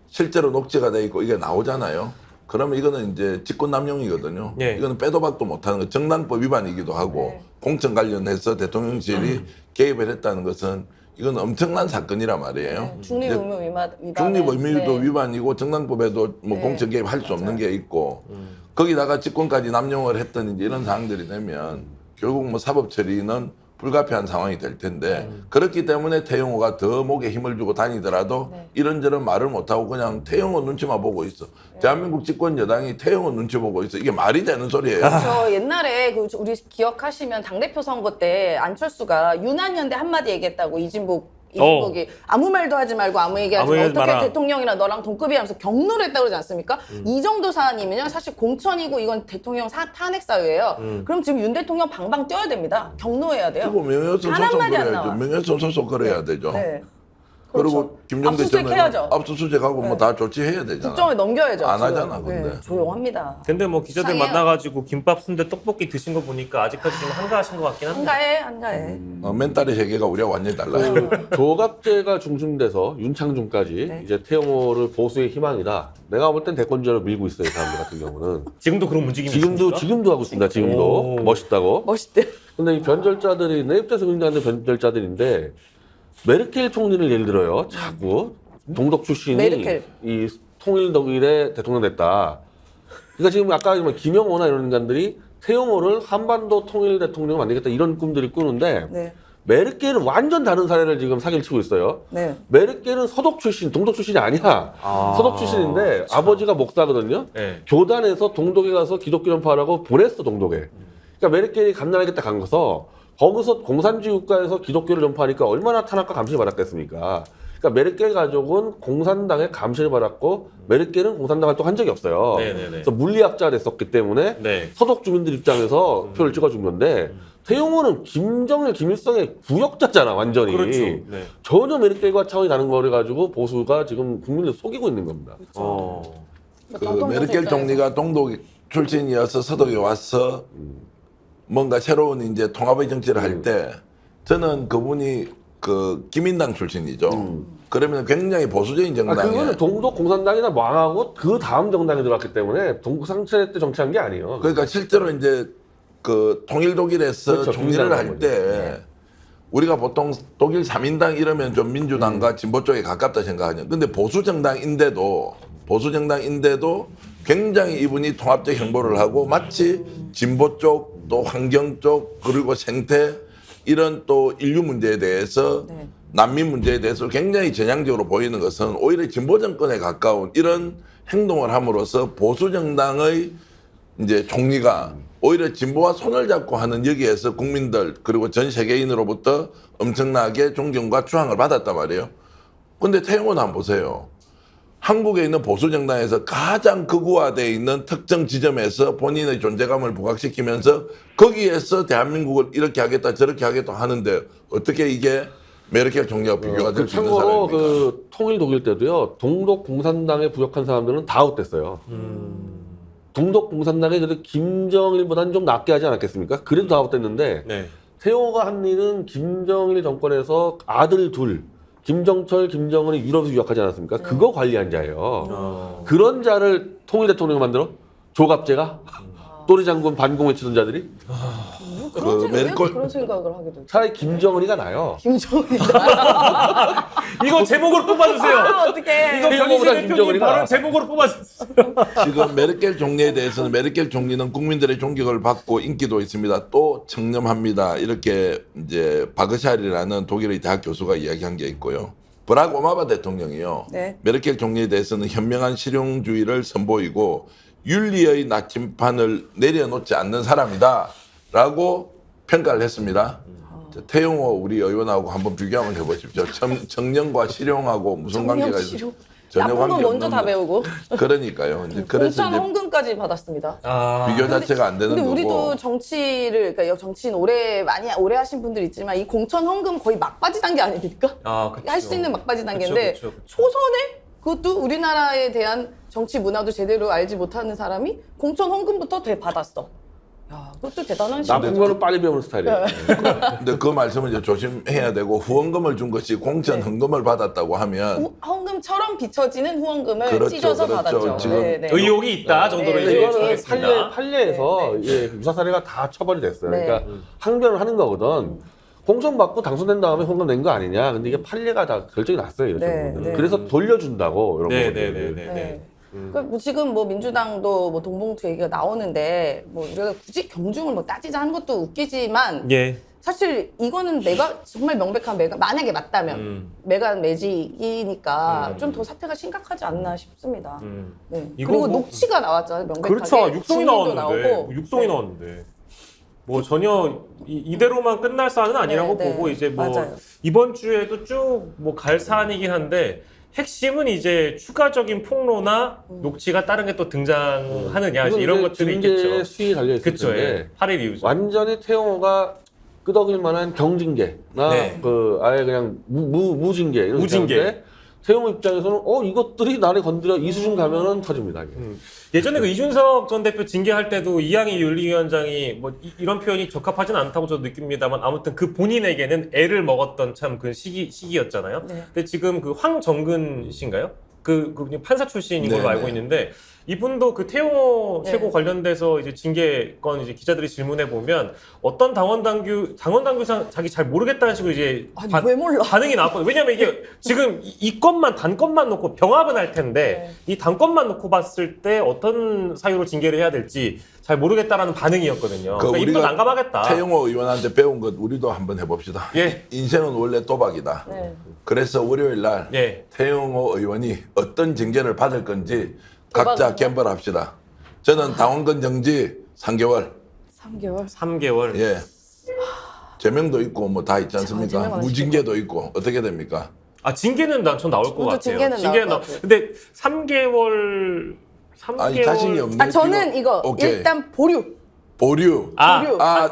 [SPEAKER 2] 실제로 녹취가 돼 있고 이게 나오잖아요. 그러면 이거는 이제 직권남용이거든요.
[SPEAKER 3] 예.
[SPEAKER 2] 이거는 빼도 박도 못하는 거, 정당법 위반이기도 하고 공천 관련해서 대통령실이 개입을 했다는 것은 이건 엄청난 사건이란 말이에요.
[SPEAKER 1] 네, 중립
[SPEAKER 2] 이제
[SPEAKER 1] 의무 위반.
[SPEAKER 2] 중립 의무도
[SPEAKER 1] 네.
[SPEAKER 2] 위반이고 정당법에도 뭐
[SPEAKER 1] 네.
[SPEAKER 2] 공천 개입할 수 없는 게 있고 거기다가 직권까지 남용을 했던 이제 이런 사항들이 되면 결국 뭐 사법 처리는 불가피한 상황이 될 텐데 그렇기 때문에 태영호가 더 목에 힘을 주고 다니더라도
[SPEAKER 1] 네.
[SPEAKER 2] 이런저런 말을 못하고 그냥 태영호 눈치만 보고 있어. 대한민국 집권 여당이 태영호 눈치 보고 있어. 이게 말이 되는 소리예요.
[SPEAKER 1] 저 옛날에 그 우리 기억하시면 당대표 선거 때 안철수가 유난연대 한마디 얘기했다고 이진복이 아무 말도 하지 말고 아무 얘기하지
[SPEAKER 3] 아무
[SPEAKER 1] 마.
[SPEAKER 3] 얘기하지
[SPEAKER 1] 어떻게
[SPEAKER 3] 마라.
[SPEAKER 1] 대통령이랑 너랑 동급이야 하면서 경로를 했다고 그러지 않습니까? 이 정도 사안이면요 사실 공천이고 이건 대통령 탄핵 사유예요. 그럼 지금 윤 대통령 방방 뛰어야 됩니다. 경로해야 돼요.
[SPEAKER 2] 그리고 명예훼손
[SPEAKER 1] 단
[SPEAKER 2] 소송
[SPEAKER 1] 한마디 안
[SPEAKER 2] 걸어야죠.
[SPEAKER 1] 나와.
[SPEAKER 2] 명예훼손 소송 걸어야 되죠.
[SPEAKER 1] 네.
[SPEAKER 2] 그리고
[SPEAKER 1] 그렇죠.
[SPEAKER 2] 김정대
[SPEAKER 1] 압수수색
[SPEAKER 2] 전에
[SPEAKER 1] 해야죠.
[SPEAKER 2] 압수수색하고 뭐 다 조치해야 되잖아.
[SPEAKER 1] 국정을 넘겨야죠.
[SPEAKER 2] 안
[SPEAKER 1] 지금.
[SPEAKER 2] 하잖아, 근데.
[SPEAKER 1] 네, 조용합니다.
[SPEAKER 3] 근데 뭐 기자들
[SPEAKER 1] 이상해요.
[SPEAKER 3] 만나가지고 김밥, 순대, 떡볶이 드신 거 보니까 아직까지 좀 한가하신 것 같긴 한데.
[SPEAKER 1] 한가해.
[SPEAKER 2] 멘탈의 세계가 우리가 완전히 달라요.
[SPEAKER 4] 조갑제가 중심돼서 윤창중까지
[SPEAKER 1] 네.
[SPEAKER 4] 이제 태영호를 보수의 희망이다. 내가 볼 땐 대권주자로 밀고 있어요. 이 사람들 같은 경우는.
[SPEAKER 3] 지금도 그런 움직임이 있습니까?
[SPEAKER 4] 지금도 하고 있습니다. 지금도
[SPEAKER 3] 오.
[SPEAKER 4] 멋있다고.
[SPEAKER 1] 멋있대.
[SPEAKER 4] 근데 이 변절자들이 내입돼서 굉장한 변절자들인데 메르켈 총리를 예를 들어요. 자꾸 동독 출신이
[SPEAKER 1] 메르켈.
[SPEAKER 4] 이 통일 독일의 대통령 됐다. 그러니까 지금 아까 김영호나 이런 인간들이 태영호를 한반도 통일 대통령 만들겠다 이런 꿈들을 꾸는데
[SPEAKER 1] 네.
[SPEAKER 4] 메르켈은 완전 다른 사례를 지금 사기를 치고 있어요.
[SPEAKER 1] 네.
[SPEAKER 4] 메르켈은 서독 출신, 동독 출신이 아니야. 서독 출신인데 아버지가 목사거든요.
[SPEAKER 3] 네.
[SPEAKER 4] 교단에서 동독에 가서 기독교 전파하라고 보냈어, 동독에. 그러니까 메르켈이 감난하겠다 간 거서 거기서 공산주의 국가에서 기독교를 전파하니까 얼마나 탄압과 감시를 받았겠습니까? 그러니까 메르켈 가족은 공산당의 감시를 받았고 메르켈은 공산당 활동한 적이 없어요.
[SPEAKER 3] 네네네.
[SPEAKER 4] 그래서 물리학자가 됐었기 때문에
[SPEAKER 3] 네.
[SPEAKER 4] 서독 주민들 입장에서 표를 찍어준 건데 태용호는 김정일, 김일성의 부역자잖아, 완전히.
[SPEAKER 3] 그렇죠. 네.
[SPEAKER 4] 전혀 메르켈과 차원이 다른 거를 가지고 보수가 지금 국민을 속이고 있는 겁니다.
[SPEAKER 2] 그 메르켈 총리가 동독 출신이어서 서독에 와서 뭔가 새로운 이제 통합의 정치를 할 때 저는 그분이 그 기민당 출신이죠. 그러면 굉장히 보수적인 정당에
[SPEAKER 4] 그거는 동독 공산당이나 망하고 그 다음 정당에 들어갔기 때문에 동상체 때 정치한 게 아니에요.
[SPEAKER 2] 그러니까 실제로 이제 그 통일 독일에서
[SPEAKER 4] 그렇죠.
[SPEAKER 2] 총리를
[SPEAKER 4] 기민당
[SPEAKER 2] 할 때 우리가 보통 독일 3인당 이러면 좀 민주당과 진보 쪽에 가깝다 생각하냐. 근데 보수 정당인데도 굉장히 이분이 통합적 행보를 하고 마치 진보 쪽 또 환경 쪽 그리고 생태 이런 또 인류 문제에 대해서
[SPEAKER 1] 네.
[SPEAKER 2] 난민 문제에 대해서 굉장히 전향적으로 보이는 것은 오히려 진보 정권에 가까운 이런 행동을 함으로써 보수 정당의 이제 총리가 오히려 진보와 손을 잡고 하는 여기에서 국민들 그리고 전 세계인으로부터 엄청나게 존경과 추앙을 받았단 말이에요. 근데 태영호는 한번 보세요. 한국에 있는 보수 정당에서 가장 극우화되어 있는 특정 지점에서 본인의 존재감을 부각시키면서 거기에서 대한민국을 이렇게 하겠다 저렇게 하겠다 하는데 어떻게 이게 메르켈 총리와 비교가 될 수 있는
[SPEAKER 4] 참고로
[SPEAKER 2] 사람입니까?
[SPEAKER 4] 그 통일 독일 때도요. 동독 공산당에 부역한 사람들은 다 아웃됐어요. 동독 공산당에 그래도 김정일보다는 좀 낫게 하지 않았겠습니까? 그래도 다 아웃됐는데
[SPEAKER 3] 네.
[SPEAKER 4] 태영호가 한 일은 김정일 정권에서 아들 둘 김정철, 김정은이 유럽에서 유학하지 않았습니까? 그거 관리한 자예요. 그런 자를 통일 대통령을 만들어? 조갑제가? 또리 장군 반공 외치던 자들이?
[SPEAKER 1] 그런 생각, 왜
[SPEAKER 2] 메르켈-
[SPEAKER 1] 그런 생각을 하게 되죠?
[SPEAKER 4] 차라리 김정은이가 나요.
[SPEAKER 1] 김정일이다.
[SPEAKER 3] 이거 제목으로 뽑아주세요.
[SPEAKER 1] 아, 어떡해.
[SPEAKER 3] 이거
[SPEAKER 4] 태영호보다
[SPEAKER 3] 변희재 대표님
[SPEAKER 4] 김정은이다.
[SPEAKER 3] 바로 제목으로 뽑아주세요.
[SPEAKER 2] 지금 메르켈 총리에 대해서는 메르켈 총리는 국민들의 존경을 받고 인기도 있습니다. 또 청렴합니다. 이렇게 이제 바그샤리라는 독일의 대학 교수가 이야기한 게 있고요. 브락 오바마 대통령이요.
[SPEAKER 1] 네.
[SPEAKER 2] 메르켈 총리에 대해서는 현명한 실용주의를 선보이고 윤리의 나침판을 내려놓지 않는 사람이다라고 평가를 했습니다. 태용호 우리 의원하고 한번 비교 한번 해보십시오. 청년과 실용하고 무슨 관계가 있어요? 전혀
[SPEAKER 1] 나쁜 건
[SPEAKER 2] 관계
[SPEAKER 1] 먼저 다
[SPEAKER 2] 없는
[SPEAKER 1] 배우고.
[SPEAKER 2] 그러니까요. 이제 그래서
[SPEAKER 1] 공천
[SPEAKER 2] 이제
[SPEAKER 1] 헌금까지 받았습니다.
[SPEAKER 2] 비교 자체가 안 되는
[SPEAKER 1] 근데
[SPEAKER 2] 거고.
[SPEAKER 1] 우리도 정치를 그러니까 정치인 오래 하신 분들 있지만 이 공천 헌금 거의 막바지 단계 아닙니까?
[SPEAKER 3] 그쵸.
[SPEAKER 1] 할 수 있는 막바지 단계인데
[SPEAKER 3] 그쵸, 그쵸, 그쵸.
[SPEAKER 1] 초선에 그것도 우리나라에 대한 정치 문화도 제대로 알지 못하는 사람이 공천 헌금부터 받았어. 야, 그것도 대단한
[SPEAKER 4] 나쁜
[SPEAKER 1] 신뢰죠.
[SPEAKER 4] 거는 빨리 배우는 스타일이에요.
[SPEAKER 2] 근데 그 말씀을 이제 조심해야 되고 후원금을 준 것이 공천
[SPEAKER 1] 네.
[SPEAKER 2] 헌금을 받았다고 하면
[SPEAKER 1] 헌금처럼 비춰지는 후원금을
[SPEAKER 2] 그렇죠,
[SPEAKER 1] 찢어서
[SPEAKER 2] 그렇죠.
[SPEAKER 1] 받았죠.
[SPEAKER 2] 지금
[SPEAKER 3] 의혹이 있다 정도로
[SPEAKER 1] 네,
[SPEAKER 3] 이제
[SPEAKER 1] 네,
[SPEAKER 4] 이거는
[SPEAKER 3] 정했습니다.
[SPEAKER 4] 판례에서 예, 유사 사례가 다 처벌이 됐어요.
[SPEAKER 1] 네.
[SPEAKER 4] 그러니까 항변을 하는 거거든. 공천 받고 당선된 다음에 헌금 낸 거 아니냐. 근데 이게 판례가 다 결정이 났어요. 이런
[SPEAKER 1] 네,
[SPEAKER 4] 경우는.
[SPEAKER 1] 네.
[SPEAKER 4] 그래서 돌려준다고 이런 거.
[SPEAKER 3] 네네네네.
[SPEAKER 1] 뭐 지금 뭐 민주당도 뭐 동봉투 얘기가 나오는데 뭐 우리가 굳이 경중을 뭐 따지자 하는 것도 웃기지만
[SPEAKER 3] 예.
[SPEAKER 1] 사실 이거는 내가 정말 명백한 만약에 맞다면 매간 매직이니까 좀 더 사태가 심각하지 않나 싶습니다. 네.
[SPEAKER 3] 이거
[SPEAKER 1] 그리고
[SPEAKER 3] 뭐-
[SPEAKER 1] 녹취가 나왔잖아요. 명백하게.
[SPEAKER 3] 그렇죠. 육성이
[SPEAKER 1] 증인도
[SPEAKER 3] 나왔는데.
[SPEAKER 1] 나오고.
[SPEAKER 3] 육성이
[SPEAKER 1] 네.
[SPEAKER 3] 나왔는데. 뭐 전혀 이대로만 끝날 사안은 아니라고
[SPEAKER 1] 네, 네.
[SPEAKER 3] 보고 이제 뭐
[SPEAKER 1] 맞아요.
[SPEAKER 3] 이번 주에도 쭉 뭐 갈 사안이긴 한데 핵심은 이제 추가적인 폭로나 녹취가 다른 게 또 등장하느냐 이제 이런 것들이
[SPEAKER 4] 징계
[SPEAKER 3] 있겠죠.
[SPEAKER 4] 수위 달려 있을
[SPEAKER 3] 그렇죠.
[SPEAKER 4] 텐데
[SPEAKER 3] 예. 8일 이후죠.
[SPEAKER 4] 완전히 태영호가 끄덕일 만한 경징계나
[SPEAKER 3] 네.
[SPEAKER 4] 그 아예 그냥 무징계 이런
[SPEAKER 3] 무징계.
[SPEAKER 4] 게 태영호 입장에서는 이것들이 나를 건드려 이 수준 가면은 터집니다. 이게.
[SPEAKER 3] 예전에 그 이준석 전 대표 징계할 때도 이양희 윤리위원장이 뭐 이런 표현이 적합하진 않다고 저도 느낍니다만 아무튼 그 본인에게는 애를 먹었던 참 그 시기였잖아요.
[SPEAKER 1] 네.
[SPEAKER 3] 근데 지금 그 황정근 씨인가요? 그 판사 출신인 걸로
[SPEAKER 2] 네네.
[SPEAKER 3] 알고 있는데 이분도 그 태용호
[SPEAKER 1] 네.
[SPEAKER 3] 최고 관련돼서 이제 징계건 이제 기자들이 질문해 보면 어떤 당원당규상 자기 잘 모르겠다는 식으로 이제
[SPEAKER 1] 아니, 왜 몰라?
[SPEAKER 3] 반응이 나왔거든요. 왜냐면 이게 지금 이 건만 단건만 놓고 병합은 할 텐데 이 단건만 놓고 봤을 때 어떤 사유로 징계를 해야 될지 잘 모르겠다라는 반응이었거든요. 그러니까 입도 난감하겠다.
[SPEAKER 2] 태용호 의원한테 배운 것 우리도 한번 해봅시다.
[SPEAKER 3] 예.
[SPEAKER 2] 인생은 원래 또박이다.
[SPEAKER 1] 네.
[SPEAKER 2] 그래서 월요일 날
[SPEAKER 3] 예.
[SPEAKER 2] 태용호 의원이 어떤 징계를 받을 건지 각자 갬블합시다. 저는 당원권 정지 3개월.
[SPEAKER 1] 3개월.
[SPEAKER 3] 3개월.
[SPEAKER 2] 예. 제명도 있고 뭐 다 있지 않습니까?
[SPEAKER 1] 제명 안
[SPEAKER 2] 무징계도 있고 어떻게 됩니까?
[SPEAKER 3] 징계는 전 나올 것
[SPEAKER 1] 저도
[SPEAKER 3] 같아요.
[SPEAKER 1] 징계는 나올 것 같아요.
[SPEAKER 3] 근데 3개월
[SPEAKER 2] 아니 자신이 없네.
[SPEAKER 1] 저는
[SPEAKER 2] 지금.
[SPEAKER 1] 이거
[SPEAKER 2] 오케이.
[SPEAKER 1] 일단 보류.
[SPEAKER 2] 보류.
[SPEAKER 1] 보류.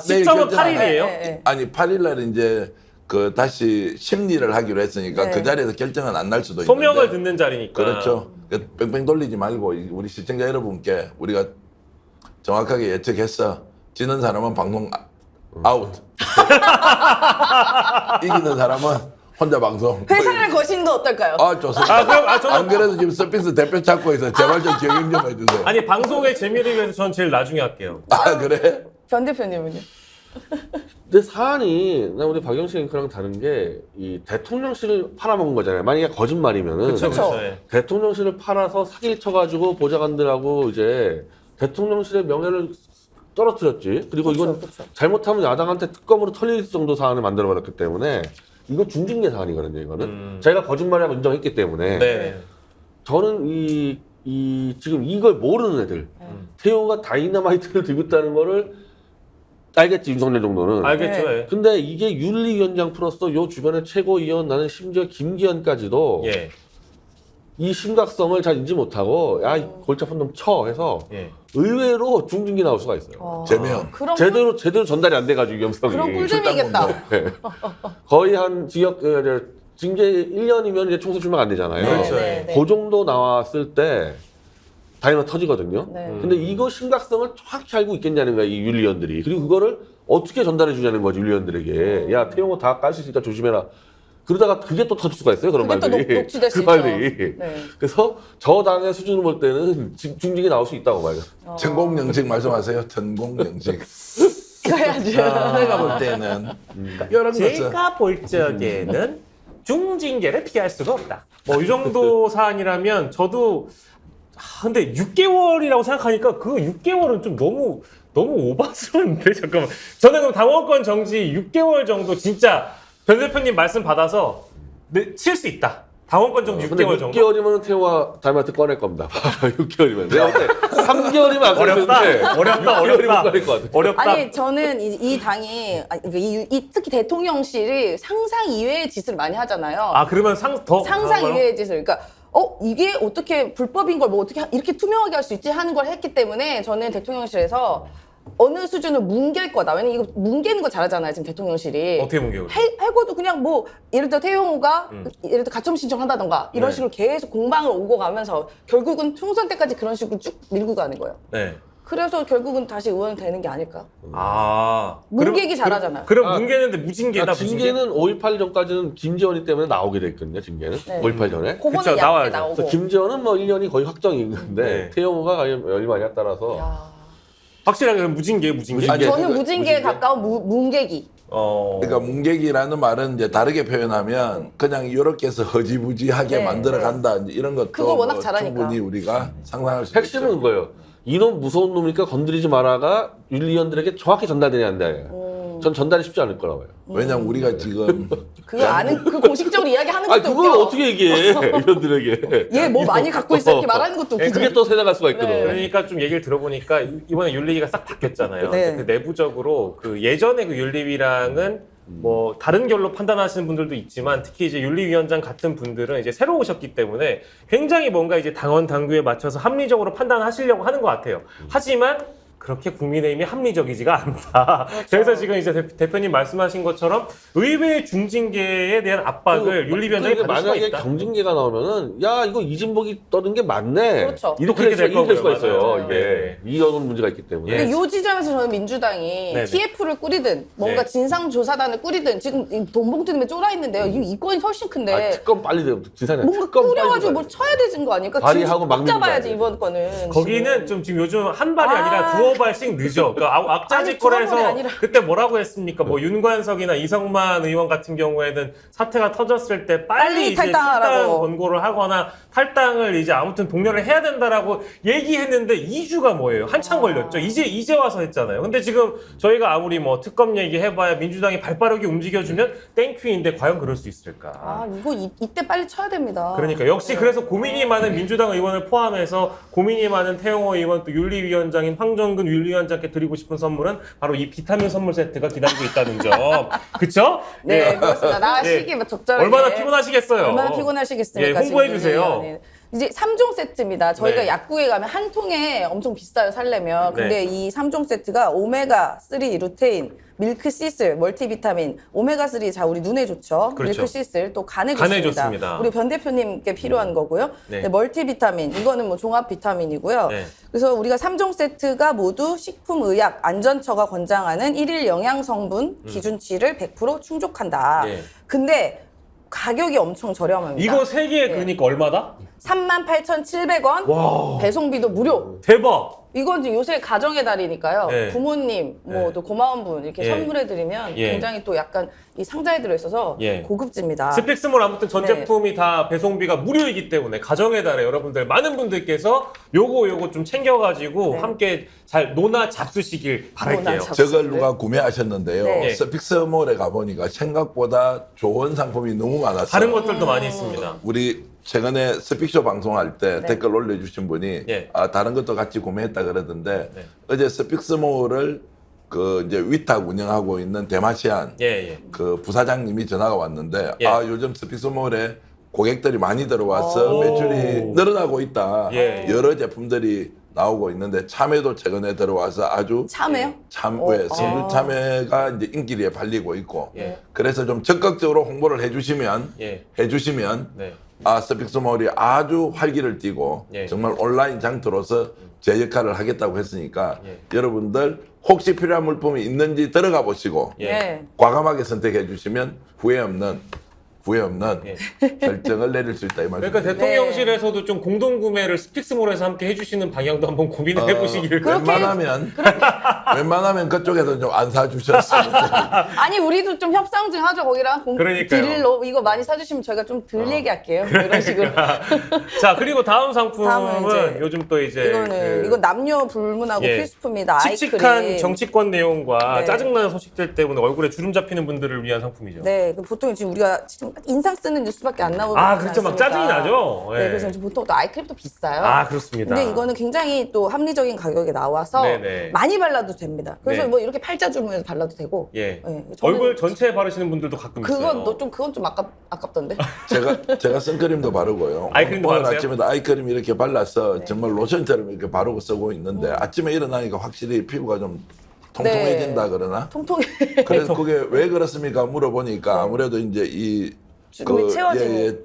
[SPEAKER 2] 내일
[SPEAKER 3] 시점은
[SPEAKER 2] 결정하나?
[SPEAKER 3] 8일이에요?
[SPEAKER 1] 네.
[SPEAKER 2] 아니 8일 날 이제 그 다시 심리를 하기로 했으니까
[SPEAKER 1] 네.
[SPEAKER 2] 그 자리에서 결정은 안 날 수도
[SPEAKER 3] 소명을
[SPEAKER 2] 있는데.
[SPEAKER 3] 듣는 자리니까.
[SPEAKER 2] 그렇죠. 뺑뺑 돌리지 말고 우리 시청자 여러분께 우리가 정확하게 예측했어. 지는 사람은 방송 아웃. 이기는 사람은 혼자 방송.
[SPEAKER 1] 회사를 거시는 거 어떨까요?
[SPEAKER 2] 좋습니다.
[SPEAKER 3] 그럼 저는
[SPEAKER 2] 안 그래도 지금 서핑스 대표 찾고 있어. 제발 좀 기억 좀 해주세요.
[SPEAKER 3] 아니 방송의 재미를 위해서 전 제일 나중에 할게요.
[SPEAKER 2] 그래?
[SPEAKER 1] 변 대표님은요?
[SPEAKER 4] 근데 사안이 우리 박영식 앵커랑 다른 게 이 대통령실을 팔아먹은 거잖아요. 만약에 거짓말이면은
[SPEAKER 3] 그렇죠.
[SPEAKER 1] 그쵸.
[SPEAKER 3] 그렇죠. 예.
[SPEAKER 4] 대통령실을 팔아서 사기를 쳐가지고 보좌관들하고 이제 대통령실의 명예를 떨어뜨렸지. 그리고
[SPEAKER 1] 그쵸,
[SPEAKER 4] 이건
[SPEAKER 1] 그쵸.
[SPEAKER 4] 잘못하면 야당한테 특검으로 털릴 정도 사안을 만들어버렸기 때문에 이거 중징계 사안이거든요. 이거는 자기가 거짓말이라고 인정했기 때문에
[SPEAKER 3] 네.
[SPEAKER 4] 저는 이 지금 이걸 모르는 애들 태용호가 다이너마이트를 들고 있다는 거를 알겠지, 윤석열 정도는.
[SPEAKER 3] 알겠죠.
[SPEAKER 1] 네.
[SPEAKER 3] 예.
[SPEAKER 4] 근데 이게 윤리위원장 플러스 요 주변의 최고위원, 나는 심지어 김기현까지도
[SPEAKER 3] 예.
[SPEAKER 4] 이 심각성을 잘 인지 못하고 야, 이 골치 아픈 놈 쳐 해서
[SPEAKER 3] 예.
[SPEAKER 4] 의외로 중징계 나올 수가 있어요.
[SPEAKER 2] 제명.
[SPEAKER 1] 그런
[SPEAKER 4] 제대로 전달이 안 돼가지고 위험성이.
[SPEAKER 1] 그런 꿀잼이겠다.
[SPEAKER 4] 네. 거의 한 징계 1년이면 이제 총선 출마가 안 되잖아요.
[SPEAKER 3] 그렇죠.
[SPEAKER 1] 네, 네.
[SPEAKER 4] 그 정도 나왔을 때 다이너 터지거든요.
[SPEAKER 1] 네.
[SPEAKER 4] 근데 이거 심각성을 정확히 알고 있겠냐는 거야, 이 윤리위원들이. 그리고 그거를 어떻게 전달해 주냐는 거지, 윤리위원들에게. 야, 태용호 다 깔 수 있으니까 조심해라. 그러다가 그게 또 터질 수가 있어요, 그런
[SPEAKER 1] 그게 또
[SPEAKER 4] 말들이.
[SPEAKER 1] 녹취될 수
[SPEAKER 4] 그 말들이.
[SPEAKER 1] 있죠. 네.
[SPEAKER 4] 그래서 저 당의 수준을 볼 때는 중징계 나올 수 있다고 봐요.
[SPEAKER 2] 천공영식 말씀하세요. 천공영식.
[SPEAKER 1] 가야지.
[SPEAKER 2] 내가 볼 때는 이런 것은
[SPEAKER 3] 제가 볼 적에는 중징계를 피할 수가 없다. 뭐 이 정도 사안이라면 저도 근데 6개월이라고 생각하니까 그 6개월은 좀 너무 오바스러운데 잠깐만. 저는 그럼 당원권 정지 6개월 정도 진짜 변 대표님 말씀 받아서 칠 수 있다. 당원권 정지 6개월 정도.
[SPEAKER 4] 6개월이면 태용호 다이너마이트 꺼낼 겁니다. 6개월이면. 내가 볼 때 3개월이면 안 꺼냈는데
[SPEAKER 3] 어렵다.
[SPEAKER 4] 꺼낼 것 같아.
[SPEAKER 3] 어렵다.
[SPEAKER 1] 아니 저는 이 당이 특히 대통령실이 상상 이외의 짓을 많이 하잖아요.
[SPEAKER 3] 아 그러면
[SPEAKER 1] 상상 이외의 짓을 그러니까 이게 어떻게 불법인 걸 뭐 어떻게 이렇게 투명하게 할 수 있지 하는 걸 했기 때문에 저는 대통령실에서 어느 수준을 뭉갤 거다. 왜냐면 이거 뭉개는 거 잘하잖아요 지금 대통령실이.
[SPEAKER 3] 어떻게 뭉개요?
[SPEAKER 1] 해고도 그냥 뭐 예를 들어 태용호가 예를 들어 가처분 신청한다던가 이런
[SPEAKER 3] 네.
[SPEAKER 1] 식으로 계속 공방을 오고 가면서 결국은 총선 때까지 그런 식으로 쭉 밀고 가는 거예요.
[SPEAKER 3] 네.
[SPEAKER 1] 그래서 결국은 다시 의원 되는 게 아닐까.
[SPEAKER 3] 아
[SPEAKER 1] 뭉개기 잘하잖아요.
[SPEAKER 3] 그럼 뭉개는데 무징계다.
[SPEAKER 4] 징계는 5.18 전까지는 김재원이 때문에 나오게 됐거든요, 징계는.
[SPEAKER 1] 네.
[SPEAKER 4] 5.18 전에.
[SPEAKER 1] 그거는
[SPEAKER 3] 그쵸,
[SPEAKER 1] 약게
[SPEAKER 3] 나와야죠.
[SPEAKER 1] 나오고.
[SPEAKER 4] 그래서 김재원은 뭐 1년이 거의 확정인데
[SPEAKER 3] 네.
[SPEAKER 4] 태용호가 얼마냐 따라서
[SPEAKER 1] 야.
[SPEAKER 3] 확실하게 그럼 무징계.
[SPEAKER 2] 아니,
[SPEAKER 1] 저는 무징계에
[SPEAKER 2] 무징계.
[SPEAKER 1] 가까운 뭉개기.
[SPEAKER 2] 그러니까 뭉개기라는 말은 이제 다르게 표현하면 그냥 이렇게 해서 허지부지하게
[SPEAKER 1] 네,
[SPEAKER 2] 만들어 간다 이런 것도
[SPEAKER 1] 그걸 워낙
[SPEAKER 2] 뭐
[SPEAKER 1] 잘하니까.
[SPEAKER 2] 충분히 우리가 상상할 수
[SPEAKER 4] 핵심은
[SPEAKER 2] 있죠.
[SPEAKER 4] 그거예요. 이놈 무서운 놈이니까 건드리지 마라가 윤리위원들에게 정확히 전달되냐 안 되냐. 전 전달이 쉽지 않을 거라고 해요.
[SPEAKER 2] 왜냐면 우리가 지금
[SPEAKER 1] 그거 아는 그 공식적으로 이야기하는 것도
[SPEAKER 4] 아니 그걸
[SPEAKER 1] 웃겨.
[SPEAKER 4] 어떻게 얘기해 위원들에게.
[SPEAKER 1] 얘 뭐 많이 갖고 있어 이렇게 말하는 것도 웃기죠.
[SPEAKER 4] 그게 또 세나갈 수가 있거든.
[SPEAKER 1] 네.
[SPEAKER 3] 그러니까 좀 얘기를 들어보니까 이번에 윤리위가 싹 바뀌었잖아요.
[SPEAKER 1] 네.
[SPEAKER 3] 근데 그 내부적으로 그 예전에 그 윤리위랑은 뭐 다른 결로 판단하시는 분들도 있지만 특히 이제 윤리위원장 같은 분들은 이제 새로 오셨기 때문에 굉장히 뭔가 이제 당원 당규에 맞춰서 합리적으로 판단하시려고 하는 것 같아요. 하지만 그렇게 국민의힘이 합리적이지가 않다.
[SPEAKER 1] 그렇죠.
[SPEAKER 3] 그래서 지금 이제 대표님 말씀하신 것처럼 의외의 중징계에 대한 압박을 윤리위원장이
[SPEAKER 4] 그러니까
[SPEAKER 3] 받을 수가
[SPEAKER 4] 만약에
[SPEAKER 3] 있다.
[SPEAKER 4] 경징계가 나오면은 야 이거 이진복이 떠든 게 맞네.
[SPEAKER 1] 그렇죠.
[SPEAKER 4] 이렇게
[SPEAKER 3] 그렇게 될
[SPEAKER 4] 될 수가
[SPEAKER 3] 거고요.
[SPEAKER 4] 있어요.
[SPEAKER 3] 맞아요.
[SPEAKER 4] 이게
[SPEAKER 3] 네.
[SPEAKER 4] 이런 문제가 있기 때문에.
[SPEAKER 1] 근데 요 지점에서 저는 민주당이
[SPEAKER 3] 네네.
[SPEAKER 1] TF를 꾸리든 뭔가
[SPEAKER 3] 네.
[SPEAKER 1] 진상조사단을 꾸리든 지금 이 돈봉투 때문에 쫄아 있는데요. 이 건이 훨씬 큰데
[SPEAKER 4] 아, 특검 빨리 돼요. 지산에
[SPEAKER 1] 뭔가
[SPEAKER 4] 특검
[SPEAKER 1] 꾸려가지고
[SPEAKER 4] 빨리
[SPEAKER 1] 뭘 쳐야 되는 거 아닐까?
[SPEAKER 4] 발의하고 막
[SPEAKER 1] 꼭 잡아야지
[SPEAKER 4] 밀고
[SPEAKER 1] 이번 거는.
[SPEAKER 3] 거기는 좀 지금 요즘 한 발이
[SPEAKER 1] 아.
[SPEAKER 3] 아니라 두어 발씩 늦어. 그러니까 악자지껄에서
[SPEAKER 1] 아니, 아니라.
[SPEAKER 3] 그때 뭐라고 했습니까? 뭐 윤관석이나 이성만 의원 같은 경우에는 사태가 터졌을 때 빨리
[SPEAKER 1] 빨리
[SPEAKER 3] 이제
[SPEAKER 1] 탈당하라고.
[SPEAKER 3] 탈당 권고를 하거나 탈당을 이제 아무튼 독려를 해야 된다라고 얘기했는데 2주가 뭐예요? 한참 걸렸죠. 이제 와서 했잖아요. 근데 지금 저희가 아무리 뭐 특검 얘기해봐야 민주당이 발빠르게 움직여주면 땡큐인데 과연 그럴 수 있을까?
[SPEAKER 1] 아 이거 이때 빨리 쳐야 됩니다.
[SPEAKER 3] 그러니까 역시 그래서 고민이 많은 민주당 의원을 포함해서 고민이 많은 태영호 의원 또 윤리위원장인 황정근 윤리위원장께 드리고 싶은 선물은 바로 이 비타민 선물 세트가 기다리고 있다는 점. 그쵸?
[SPEAKER 1] 네 그렇습니다. 나
[SPEAKER 3] 네.
[SPEAKER 1] 시기 적절하게.
[SPEAKER 3] 얼마나 피곤하시겠어요.
[SPEAKER 1] 얼마나 피곤하시겠습니까?
[SPEAKER 3] 예, 홍보해
[SPEAKER 1] 지금
[SPEAKER 3] 주세요.
[SPEAKER 1] 윤리위원회. 이제 3종 세트입니다. 저희가
[SPEAKER 3] 네.
[SPEAKER 1] 약국에 가면 한 통에 엄청 비싸요, 살려면. 근데
[SPEAKER 3] 네.
[SPEAKER 1] 이 3종 세트가 오메가3 루테인, 밀크 시슬, 멀티비타민, 오메가3 자 우리 눈에 좋죠.
[SPEAKER 3] 그렇죠.
[SPEAKER 1] 밀크 시슬 또 간에
[SPEAKER 3] 간에
[SPEAKER 1] 좋습니다.
[SPEAKER 3] 좋습니다.
[SPEAKER 1] 우리 변 대표님께 필요한 거고요.
[SPEAKER 3] 네.
[SPEAKER 1] 네, 멀티비타민 이거는 뭐 종합 비타민이고요.
[SPEAKER 3] 네.
[SPEAKER 1] 그래서 우리가 3종 세트가 모두 식품의약 안전처가 권장하는 1일 영양 성분 기준치를 100% 충족한다.
[SPEAKER 3] 네.
[SPEAKER 1] 근데 가격이 엄청 저렴합니다.
[SPEAKER 3] 이거 세 개
[SPEAKER 1] 네.
[SPEAKER 3] 그러니까 얼마다?
[SPEAKER 1] 38,700원,
[SPEAKER 3] 와.
[SPEAKER 1] 배송비도 무료.
[SPEAKER 3] 대박.
[SPEAKER 1] 이건 이제 요새 가정의 달이니까요.
[SPEAKER 3] 네.
[SPEAKER 1] 부모님, 뭐
[SPEAKER 3] 네.
[SPEAKER 1] 또 고마운 분 이렇게
[SPEAKER 3] 예.
[SPEAKER 1] 선물해드리면
[SPEAKER 3] 예.
[SPEAKER 1] 굉장히 또 약간 이 상자에 들어있어서
[SPEAKER 3] 예.
[SPEAKER 1] 고급집니다.
[SPEAKER 3] 스픽스몰 아무튼 전
[SPEAKER 1] 네.
[SPEAKER 3] 제품이 다 배송비가 무료이기 때문에 가정의 달에 여러분들 많은 분들께서 요거 좀 챙겨가지고
[SPEAKER 1] 네.
[SPEAKER 3] 함께 잘 논아 잡수시길 바랄게요.
[SPEAKER 1] 논아 잡수-
[SPEAKER 2] 저걸 누가 구매하셨는데요.
[SPEAKER 1] 네.
[SPEAKER 2] 스픽스몰에 가보니까 생각보다 좋은 상품이 너무 많았어요.
[SPEAKER 3] 다른 것들도 많이 있습니다.
[SPEAKER 2] 우리 최근에 스픽쇼 방송할 때
[SPEAKER 1] 네.
[SPEAKER 2] 댓글 올려주신 분이
[SPEAKER 3] 예.
[SPEAKER 2] 다른 것도 같이 구매했다 그러던데
[SPEAKER 3] 네.
[SPEAKER 2] 어제 스픽스몰을 그 이제 위탁 운영하고 있는 대마시안
[SPEAKER 3] 예.
[SPEAKER 2] 그 부사장님이 전화가 왔는데
[SPEAKER 3] 예.
[SPEAKER 2] 요즘 스픽스몰에 고객들이 많이 들어와서
[SPEAKER 3] 오.
[SPEAKER 2] 매출이 늘어나고 있다.
[SPEAKER 3] 예.
[SPEAKER 2] 여러 제품들이 나오고 있는데 참외도 최근에 들어와서 아주
[SPEAKER 1] 참외요?
[SPEAKER 2] 참외,
[SPEAKER 1] 어.
[SPEAKER 2] 진주 참외가 이제 인기리에 팔리고 있고
[SPEAKER 3] 예.
[SPEAKER 2] 그래서 좀 적극적으로 홍보를 해주시면
[SPEAKER 3] 네.
[SPEAKER 2] 스픽스몰이 아주 활기를 띠고
[SPEAKER 3] 예.
[SPEAKER 2] 정말 온라인 장터로서 제 역할을 하겠다고 했으니까
[SPEAKER 3] 예.
[SPEAKER 2] 여러분들 혹시 필요한 물품이 있는지 들어가 보시고
[SPEAKER 3] 예.
[SPEAKER 1] 네.
[SPEAKER 2] 과감하게 선택해 주시면 후회 없는
[SPEAKER 3] 예.
[SPEAKER 2] 결정을 내릴 수 있다 이 말입니다.
[SPEAKER 3] 그러니까 대통령실에서도 좀 공동 구매를 스픽스몰에서 함께 해주시는 방향도 한번 고민을 해보시길.
[SPEAKER 2] 웬만하면 그쪽에서 좀 안 사주셨으면
[SPEAKER 1] 아니 우리도 좀 협상 좀 하죠. 거기랑
[SPEAKER 3] 그러니까요.
[SPEAKER 1] 딜로 이거 많이 사주시면 저희가 좀 덜 얘기할게요. 뭐 이런 식으로.
[SPEAKER 3] 자 그리고 다음 상품은
[SPEAKER 1] 다음은 이제
[SPEAKER 3] 요즘 또 이제
[SPEAKER 1] 이거는 이건 남녀 불문하고
[SPEAKER 3] 예.
[SPEAKER 1] 필수품이다.
[SPEAKER 3] 칙칙한
[SPEAKER 1] 아이크림.
[SPEAKER 3] 정치권 내용과
[SPEAKER 1] 네.
[SPEAKER 3] 짜증나는 소식들 때문에 얼굴에 주름 잡히는 분들을 위한 상품이죠.
[SPEAKER 1] 네, 그 보통 지금 우리가 지금 인상 쓰는 뉴스밖에 안 나오고
[SPEAKER 3] 아
[SPEAKER 1] 있지
[SPEAKER 3] 그렇죠. 막
[SPEAKER 1] 않습니까?
[SPEAKER 3] 짜증이 나죠.
[SPEAKER 1] 네,
[SPEAKER 3] 예.
[SPEAKER 1] 그래서 이제 보통 또 아이크림도 비싸요.
[SPEAKER 3] 아 그렇습니다.
[SPEAKER 1] 근데 이거는 굉장히 또 합리적인 가격에 나와서
[SPEAKER 3] 네네.
[SPEAKER 1] 많이 발라도 됩니다. 그래서
[SPEAKER 3] 네.
[SPEAKER 1] 뭐 이렇게 팔자주름에서 발라도 되고.
[SPEAKER 3] 예.
[SPEAKER 1] 네, 저는
[SPEAKER 3] 얼굴 전체에 바르시는 분들도 가끔 있어요.
[SPEAKER 1] 그건 좀 아깝던데.
[SPEAKER 2] 제가 선크림도 바르고요.
[SPEAKER 3] 아이크림도
[SPEAKER 2] 오늘
[SPEAKER 3] 바르세요?
[SPEAKER 2] 아침에도 아이크림 이렇게 발라서
[SPEAKER 1] 네.
[SPEAKER 2] 정말 로션처럼 이렇게 바르고 쓰고 있는데 아침에 일어나니까 확실히 피부가 좀 통통해진다 그러나
[SPEAKER 1] 통통해.
[SPEAKER 2] 그래서 그게 왜 그렇습니까 물어보니까 아무래도 이제 이
[SPEAKER 1] 주름이 채워지는.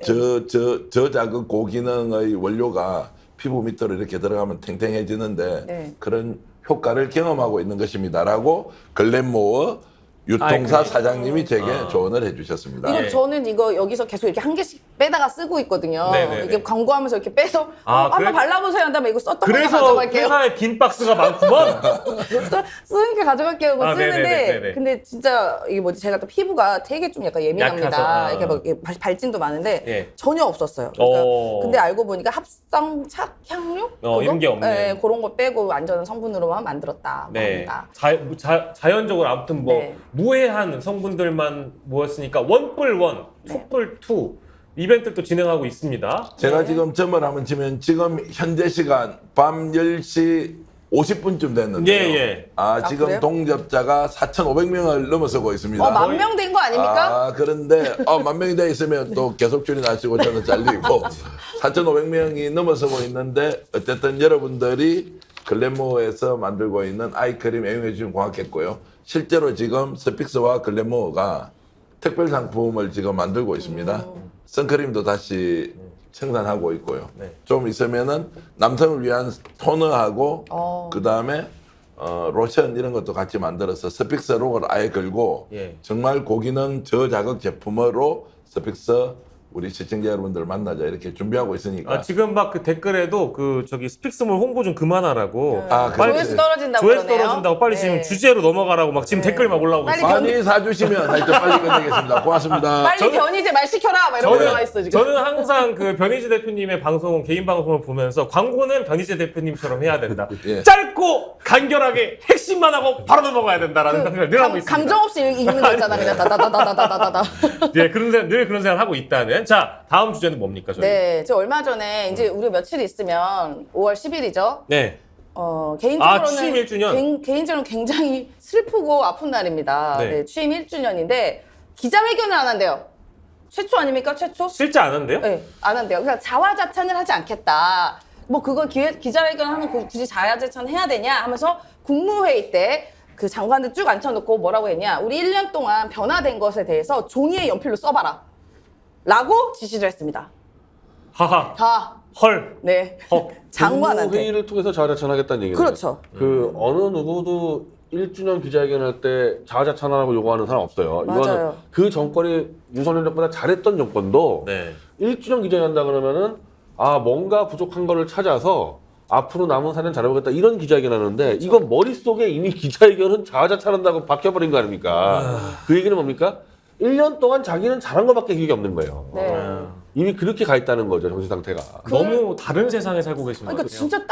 [SPEAKER 2] 저자극 고기능의 원료가 피부 밑으로 이렇게 들어가면 탱탱해지는데
[SPEAKER 1] 네.
[SPEAKER 2] 그런 효과를 경험하고 있는 것입니다라고 글램모어 유통사
[SPEAKER 3] 아이크림.
[SPEAKER 2] 사장님이 제게 조언을 해주셨습니다.
[SPEAKER 1] 이거
[SPEAKER 3] 예.
[SPEAKER 1] 저는 이거 여기서 계속 이렇게 한 개씩 빼다가 쓰고 있거든요.
[SPEAKER 3] 네네네.
[SPEAKER 1] 이게 광고하면서 이렇게 빼서
[SPEAKER 3] 아, 그래?
[SPEAKER 1] 한번 발라보세요 한 다음에 이거 썼던 거
[SPEAKER 3] 그래서
[SPEAKER 1] 가져갈게요.
[SPEAKER 3] 회사에 빈 박스가 많구만.
[SPEAKER 1] 쓰니까 가져갈게요 하고
[SPEAKER 3] 아,
[SPEAKER 1] 쓰는데
[SPEAKER 3] 네네네네.
[SPEAKER 1] 근데 진짜 이게 뭐지 제가 또 피부가 되게 좀 약간 예민합니다.
[SPEAKER 3] 약하죠.
[SPEAKER 1] 이렇게 막 이렇게 발진도 많은데
[SPEAKER 3] 예.
[SPEAKER 1] 전혀 없었어요. 그러니까
[SPEAKER 3] 오.
[SPEAKER 1] 근데 알고 보니까 합성착 향료 그거?
[SPEAKER 3] 이런 게 없네.
[SPEAKER 1] 네, 그런 거 빼고 안전한 성분으로만 만들었다.
[SPEAKER 3] 네.
[SPEAKER 1] 합니다.
[SPEAKER 3] 자연적으로 아무튼 뭐
[SPEAKER 1] 네.
[SPEAKER 3] 무해한 성분들만 모았으니까 원뿔1,
[SPEAKER 1] 네.
[SPEAKER 3] 투뿔2 이벤트도 진행하고 있습니다.
[SPEAKER 2] 제가
[SPEAKER 1] 네.
[SPEAKER 2] 지금 점을 한번 치면 지금 현재 시간 밤 10시 50분쯤 됐는데요.
[SPEAKER 3] 예.
[SPEAKER 2] 지금
[SPEAKER 1] 그래요?
[SPEAKER 2] 동접자가 4,500명을 넘어서고 있습니다.
[SPEAKER 1] 만 명 된 거 아닙니까?
[SPEAKER 2] 그런데 만 명이 돼 있으면 또 계속 줄여나시고 저는 잘리고 4,500명이 넘어서고 있는데 어쨌든 여러분들이 글램모어에서 만들고 있는 아이크림 애용해 주시면 고맙겠고요. 실제로 지금 스픽스와 글램모어가 특별 상품을 지금 만들고 있습니다. 선크림도 다시 생산하고 있고요.
[SPEAKER 3] 네.
[SPEAKER 2] 좀 있으면은 남성을 위한 토너하고 그 다음에 로션 이런 것도 같이 만들어서 스픽스 로고를 아예 걸고
[SPEAKER 3] 예.
[SPEAKER 2] 정말 고기능 저자극 제품으로 스픽스 우리 시청자 여러분들 만나자 이렇게 준비하고 있으니까
[SPEAKER 3] 지금 막 그 댓글에도 저기 스픽스몰 홍보 좀 그만하라고.
[SPEAKER 2] 그렇지.
[SPEAKER 1] 조회수 떨어진다고
[SPEAKER 3] 조회수
[SPEAKER 1] 그러네요.
[SPEAKER 3] 떨어진다고 빨리
[SPEAKER 1] 네.
[SPEAKER 3] 지금 주제로 넘어가라고 막 지금 댓글 막 올라오고
[SPEAKER 1] 빨리
[SPEAKER 3] 있어요.
[SPEAKER 2] 많이 사주시면 하여튼 빨리 끝내겠습니다. 고맙습니다.
[SPEAKER 1] 빨리 변이제 말 시켜라 막 이러고 올라와 있어 지금.
[SPEAKER 3] 저는 항상 그 변희재 대표님의 방송 개인 방송을 보면서 광고는 변희재 대표님처럼 해야 된다.
[SPEAKER 2] 예.
[SPEAKER 3] 짧고 간결하게 핵심만 하고 바로 넘어가야 된다라는 생각을 늘 하고 있습니다.
[SPEAKER 1] 감정 없이 읽는 거 있잖아. 그냥 다다다다다다다다.
[SPEAKER 3] 예, 늘 그런 생각을 하고 있다는. 자, 다음 주제는 뭡니까, 저희?
[SPEAKER 1] 네, 저 얼마 전에 이제 우리 며칠 있으면 5월 10일이죠.
[SPEAKER 3] 네.
[SPEAKER 1] 개인적으로는
[SPEAKER 3] 취임 1주년?
[SPEAKER 1] 개인적으로는 굉장히 슬프고 아픈 날입니다.
[SPEAKER 3] 네.
[SPEAKER 1] 네, 취임 1주년인데 기자회견을 안 한대요. 최초 아닙니까? 최초?
[SPEAKER 3] 실제 안 한대요?
[SPEAKER 1] 네, 안 한대요. 그러니까 자화자찬을 하지 않겠다. 뭐 그걸 기자회견 하면 굳이 자화자찬 해야 되냐 하면서 국무회의 때 그 장관들 쭉 앉혀놓고 뭐라고 했냐. 우리 1년 동안 변화된 것에 대해서 종이에 연필로 써봐라. 라고 지시를 했습니다.
[SPEAKER 3] 하하.
[SPEAKER 1] 다.
[SPEAKER 3] 헐.
[SPEAKER 1] 네.
[SPEAKER 3] 헉.
[SPEAKER 1] 장관한테.
[SPEAKER 4] 회의를 통해서 자화자찬하겠다는 얘기네요.
[SPEAKER 1] 그렇죠.
[SPEAKER 4] 그 어느 누구도 1주년 기자회견할 때 자화자찬하라고 요구하는 사람 없어요.
[SPEAKER 1] 맞아요.
[SPEAKER 4] 이거는 그 정권이 윤석열 정권보다 잘했던 정권도
[SPEAKER 3] 네.
[SPEAKER 4] 1주년 기자회견 한다 그러면은 뭔가 부족한 거를 찾아서 앞으로 남은 4년 잘해보겠다 이런 기자회견 하는데 이건 머릿속에 이미 기자회견은 자화자찬한다고 박혀버린 거 아닙니까? 그 얘기는 뭡니까? 1년 동안 자기는 잘한 것밖에 기억이 없는 거예요.
[SPEAKER 1] 네.
[SPEAKER 4] 이미 그렇게 가 있다는 거죠, 정신 상태가.
[SPEAKER 3] 너무 다른 세상에 살고 계신 것
[SPEAKER 1] 그러니까
[SPEAKER 3] 같아요.
[SPEAKER 1] 진짜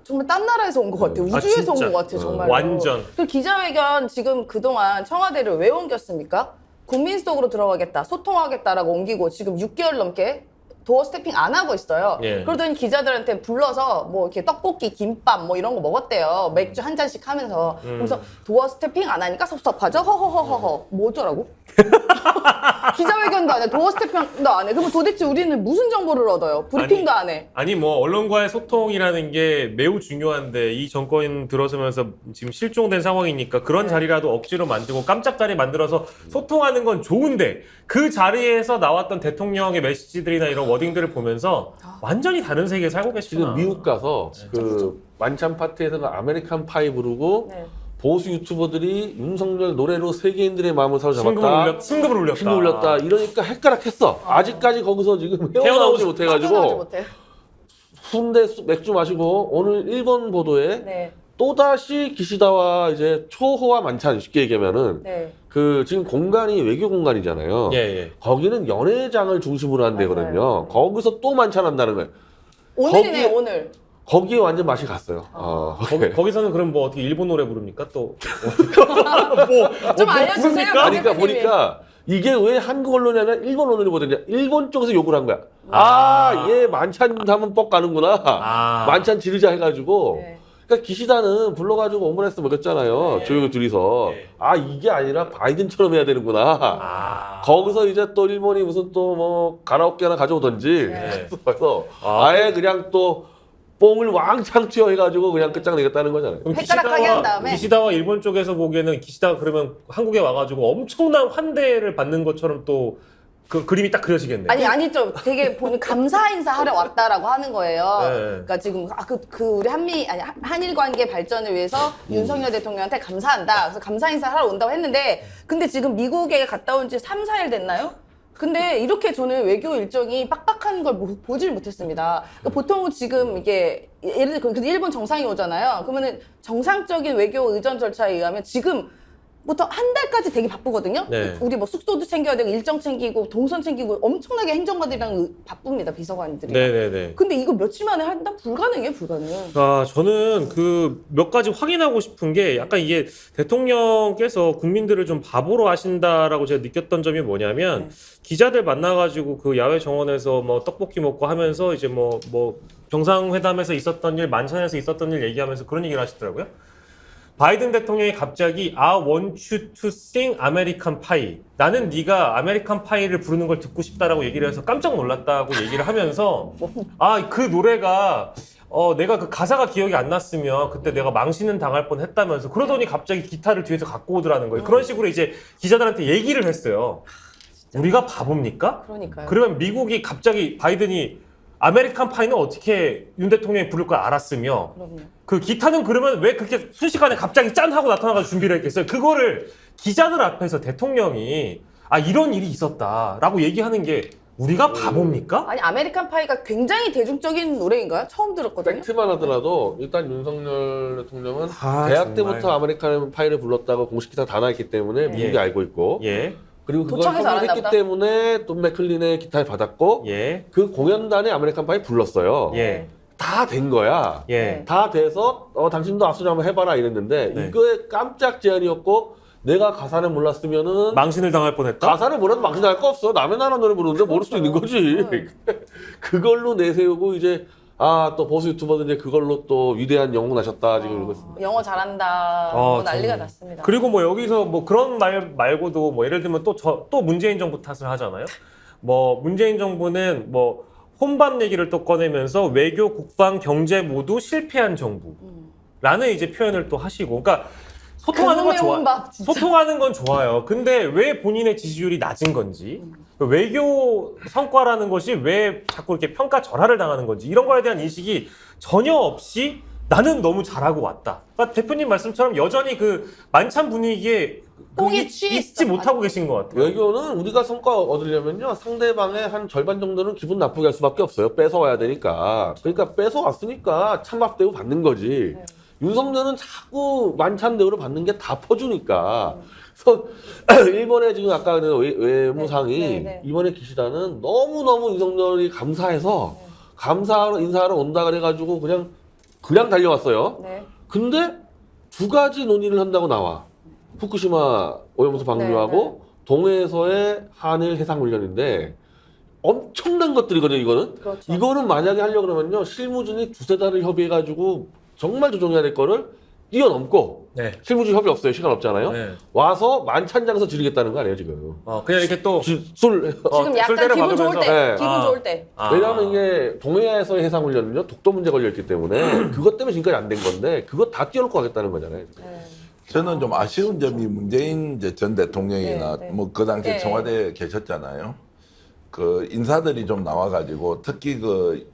[SPEAKER 1] 정말 딴 나라에서 온 것 같아요. 우주에서 온
[SPEAKER 3] 진짜.
[SPEAKER 1] 것 같아요, 정말.
[SPEAKER 3] 완전.
[SPEAKER 1] 그 기자회견 지금 그동안 청와대를 왜 옮겼습니까? 국민 속으로 들어가겠다, 소통하겠다라고 옮기고 지금 6개월 넘게 도어 스태핑 안 하고 있어요.
[SPEAKER 3] 예.
[SPEAKER 1] 그러더니 기자들한테 불러서 뭐 이렇게 떡볶이, 김밥 뭐 이런 거 먹었대요. 맥주 한 잔씩 하면서. 그래서 도어 스태핑 안 하니까 섭섭하죠? 허허허허허. 뭐 어쩌라고? 기자회견도 안 해. 도어 스태핑도 안 해. 그럼 도대체 우리는 무슨 정보를 얻어요? 브리핑도 안 해.
[SPEAKER 3] 아니 뭐 언론과의 소통이라는 게 매우 중요한데 이 정권 들어서면서 지금 실종된 상황이니까 그런 자리라도 억지로 만들고 깜짝 자리 만들어서 소통하는 건 좋은데 그 자리에서 나왔던 대통령의 메시지들이나 이런 워딩들을 보면서 완전히 다른 세계에 살고 계시구나.
[SPEAKER 4] 지금 미국 가서 그 만찬 파티에서 아메리칸 파이 부르고
[SPEAKER 1] 네.
[SPEAKER 4] 보수 유튜버들이 윤석열 노래로 세계인들의 마음을
[SPEAKER 3] 승급을
[SPEAKER 4] 사로잡았다.
[SPEAKER 3] 승급을 올렸다.
[SPEAKER 4] 신고 올렸다. 이러니까 헷가락했어. 아직까지 거기서 지금 헤어나오지
[SPEAKER 3] 헤어나오지
[SPEAKER 4] 못해가지고
[SPEAKER 1] 못해.
[SPEAKER 4] 순대 맥주 마시고 오늘 일본 보도에
[SPEAKER 1] 네.
[SPEAKER 4] 또다시 기시다와 이제 초호화 만찬 쉽게 얘기하면은
[SPEAKER 1] 네.
[SPEAKER 4] 그 지금 공간이 외교 공간이잖아요.
[SPEAKER 3] 예, 예.
[SPEAKER 4] 거기는 연회장을 중심으로 한 데거든요.
[SPEAKER 1] 맞아요.
[SPEAKER 4] 거기서 또 만찬한다는 거예요.
[SPEAKER 1] 오늘이네,
[SPEAKER 4] 거기에-
[SPEAKER 1] 오늘.
[SPEAKER 4] 거기에 완전 맛이 갔어요.
[SPEAKER 3] 거기서는 그럼 뭐 어떻게 일본 노래 부릅니까? 또
[SPEAKER 1] 좀 알려주세요.
[SPEAKER 3] 부릅니까?
[SPEAKER 4] 아니, 그러니까
[SPEAKER 1] 대표님이.
[SPEAKER 4] 보니까 이게 왜 한국 언론이 아니라 일본 언론이 보더냐. 일본 쪽에서 욕을 한 거야.
[SPEAKER 3] 아.
[SPEAKER 4] 얘 만찬 하면 뻑 가는구나.
[SPEAKER 3] 아.
[SPEAKER 4] 만찬 지르자 해가지고.
[SPEAKER 1] 네.
[SPEAKER 4] 그러니까 기시다는 불러가지고 오므라이스 먹였잖아요.
[SPEAKER 3] 네.
[SPEAKER 4] 조용히 둘이서.
[SPEAKER 3] 네.
[SPEAKER 4] 이게 아니라 바이든처럼 해야 되는구나.
[SPEAKER 3] 아.
[SPEAKER 4] 거기서 이제 또 일본이 무슨 또 뭐 가라오케 하나 가져오던지.
[SPEAKER 3] 네.
[SPEAKER 4] 그래서
[SPEAKER 3] 아.
[SPEAKER 4] 아예 그냥 또 뽕을 왕창 튀어해가지고 그냥 끝장내겠다는 거잖아요.
[SPEAKER 3] 그럼
[SPEAKER 1] 헷갈락하게 한 다음에.
[SPEAKER 3] 기시다와 일본 쪽에서 보기에는 기시다가 그러면 한국에 와가지고 엄청난 환대를 받는 것처럼 또 그 그림이 딱 그려지겠네요.
[SPEAKER 1] 아니죠. 되게 보면 감사 인사하러 왔다라고 하는 거예요.
[SPEAKER 3] 네.
[SPEAKER 1] 그러니까 지금 우리 한일 관계 발전을 위해서 윤석열 대통령한테 감사한다. 그래서 감사 인사하러 온다고 했는데 근데 지금 미국에 갔다 온 지 3, 4일 됐나요? 근데 이렇게 저는 외교 일정이 빡빡한 걸 보질 못했습니다. 그러니까 보통은 지금 이게 예를 들어 근데 일본 정상이 오잖아요. 그러면은 정상적인 외교 의전 절차에 의하면 지금 부터 한 달까지 되게 바쁘거든요.
[SPEAKER 3] 네.
[SPEAKER 1] 우리 뭐 숙소도 챙겨야 되고 일정 챙기고 동선 챙기고 엄청나게 행정관들이랑 바쁩니다. 비서관들이.
[SPEAKER 3] 네네네.
[SPEAKER 1] 근데 이거 며칠 만에 한다? 불가능해, 불가능.
[SPEAKER 3] 저는 그 몇 가지 확인하고 싶은 게 약간 이게 대통령께서 국민들을 좀 바보로 하신다라고 제가 느꼈던 점이 뭐냐면 기자들 만나가지고 그 야외 정원에서 뭐 떡볶이 먹고 하면서 이제 뭐 정상회담에서 있었던 일, 만찬에서 있었던 일 얘기하면서 그런 얘기를 하시더라고요. 바이든 대통령이 갑자기 I want you to sing American Pie. 나는 네가 아메리칸 파이를 부르는 걸 듣고 싶다라고 얘기를 해서 깜짝 놀랐다고 얘기를 하면서 그 노래가 내가 그 가사가 기억이 안 났으면 그때 내가 망신은 당할 뻔했다면서 그러더니 갑자기 기타를 뒤에서 갖고 오더라는 거예요. 그런 식으로 이제 기자들한테 얘기를 했어요. 우리가 바보입니까?
[SPEAKER 1] 그러니까요.
[SPEAKER 3] 그러면 미국이 갑자기 바이든이 아메리칸 파이는 어떻게 윤 대통령이 부를 걸 알았으며
[SPEAKER 1] 그럼요.
[SPEAKER 3] 그 기타는 그러면 왜 그렇게 순식간에 갑자기 짠 하고 나타나가지고 준비를 했겠어요? 그거를 기자들 앞에서 대통령이 이런 일이 있었다라고 얘기하는 게 우리가 바보입니까?
[SPEAKER 1] 아니 아메리칸 파이가 굉장히 대중적인 노래인가요? 처음 들었거든요.
[SPEAKER 4] 팩트만 하더라도 일단 윤석열 대통령은
[SPEAKER 3] 아,
[SPEAKER 4] 대학
[SPEAKER 3] 정말.
[SPEAKER 4] 때부터 아메리칸 파이를 불렀다고 공식 기사 다 나왔기 때문에 미국이
[SPEAKER 3] 예.
[SPEAKER 4] 알고 있고
[SPEAKER 3] 예,
[SPEAKER 4] 그리고 그걸
[SPEAKER 1] 도청에서 알았나
[SPEAKER 4] 선물했기
[SPEAKER 1] 보다.
[SPEAKER 4] 때문에 돈 맥클린의 기타를 받았고
[SPEAKER 3] 예,
[SPEAKER 4] 그 공연단에 아메리칸 파이 불렀어요.
[SPEAKER 3] 예,
[SPEAKER 4] 다 된 거야.
[SPEAKER 3] 예.
[SPEAKER 4] 다 돼서 당신도 압수를 한번 해봐라 이랬는데
[SPEAKER 3] 네.
[SPEAKER 4] 이거에 깜짝 제안이었고 내가 가사를 몰랐으면은
[SPEAKER 3] 망신을 당할 뻔했다?
[SPEAKER 4] 가사를 몰라도 망신할 거 없어. 남의 나라 노래 부르는데 모를 수도 있는 거지. 그걸로 내세우고 이제 또 보수 유튜버들 이제 그걸로 또 위대한 영웅 나셨다 지금 이러고 있습니다.
[SPEAKER 1] 영어 잘한다. 뭐 난리가
[SPEAKER 3] 정말.
[SPEAKER 1] 났습니다.
[SPEAKER 3] 그리고 뭐 여기서 뭐 그런 말 말고도 뭐 예를 들면 또 문재인 정부 탓을 하잖아요. 뭐 문재인 정부는 뭐 혼밥 얘기를 또 꺼내면서 외교, 국방, 경제 모두 실패한 정부라는 이제 표현을 또 하시고, 그러니까 소통하는 건
[SPEAKER 1] 그놈의
[SPEAKER 3] 좋아.
[SPEAKER 1] 혼밥, 진짜.
[SPEAKER 3] 소통하는 건 좋아요. 근데 왜 본인의 지지율이 낮은 건지, 외교 성과라는 것이 왜 자꾸 이렇게 평가 절하를 당하는 건지 이런 거에 대한 인식이 전혀 없이 나는 너무 잘하고 왔다. 그러니까 대표님 말씀처럼 여전히 그 만찬 분위기에
[SPEAKER 1] 뽕이 취해
[SPEAKER 3] 잊지
[SPEAKER 1] 있어.
[SPEAKER 3] 못하고 계신 것 같아요.
[SPEAKER 4] 외교는 우리가 성과 얻으려면요 상대방의 한 절반 정도는 기분 나쁘게 할 수밖에 없어요. 뺏어와야 되니까. 그러니까 뺏어왔으니까 찬밥 대우 받는 거지. 윤석열은 자꾸 만찬 대우를 받는 게 다 퍼주니까. 그래서 일본의 지금 아까 그 외무상이
[SPEAKER 1] 네.
[SPEAKER 4] 이번에 기시다는 너무너무 윤석열이 감사해서 감사하러 인사하러 온다 그래가지고 그냥 달려왔어요.
[SPEAKER 1] 네.
[SPEAKER 4] 근데 두 가지 논의를 한다고 나와. 후쿠시마 오염수 방류하고 동해에서의 한일 해상훈련인데 엄청난 것들이거든요. 이거는.
[SPEAKER 1] 그렇죠.
[SPEAKER 4] 이거는 만약에 하려고 그러면요. 실무진이 두세 달을 협의해가지고 정말 조정해야 될 거를 뛰어넘고
[SPEAKER 3] 네.
[SPEAKER 4] 실무진 협의 없어요. 시간 없잖아요.
[SPEAKER 3] 네.
[SPEAKER 4] 와서 만찬장에서 지르겠다는 거 아니에요 지금.
[SPEAKER 3] 그냥 이렇게 또
[SPEAKER 4] 술.
[SPEAKER 1] 지금 약간
[SPEAKER 3] 술대를
[SPEAKER 1] 기분 좋을 때,
[SPEAKER 4] 네.
[SPEAKER 1] 기분 좋을 때.
[SPEAKER 4] 왜냐하면 이게 동해안에서의 해상훈련은요 독도 문제 걸려있기 때문에 그것 때문에 지금까지 안 된 건데 그거 다 뛰어놓고 하겠다는 거잖아요.
[SPEAKER 1] 네.
[SPEAKER 2] 저는 좀 아쉬운 점이 문재인 이제 전 대통령이나
[SPEAKER 1] 네, 네.
[SPEAKER 2] 뭐 그 당시에
[SPEAKER 1] 네.
[SPEAKER 2] 청와대에 계셨잖아요. 그 인사들이 좀 나와가지고 특히 그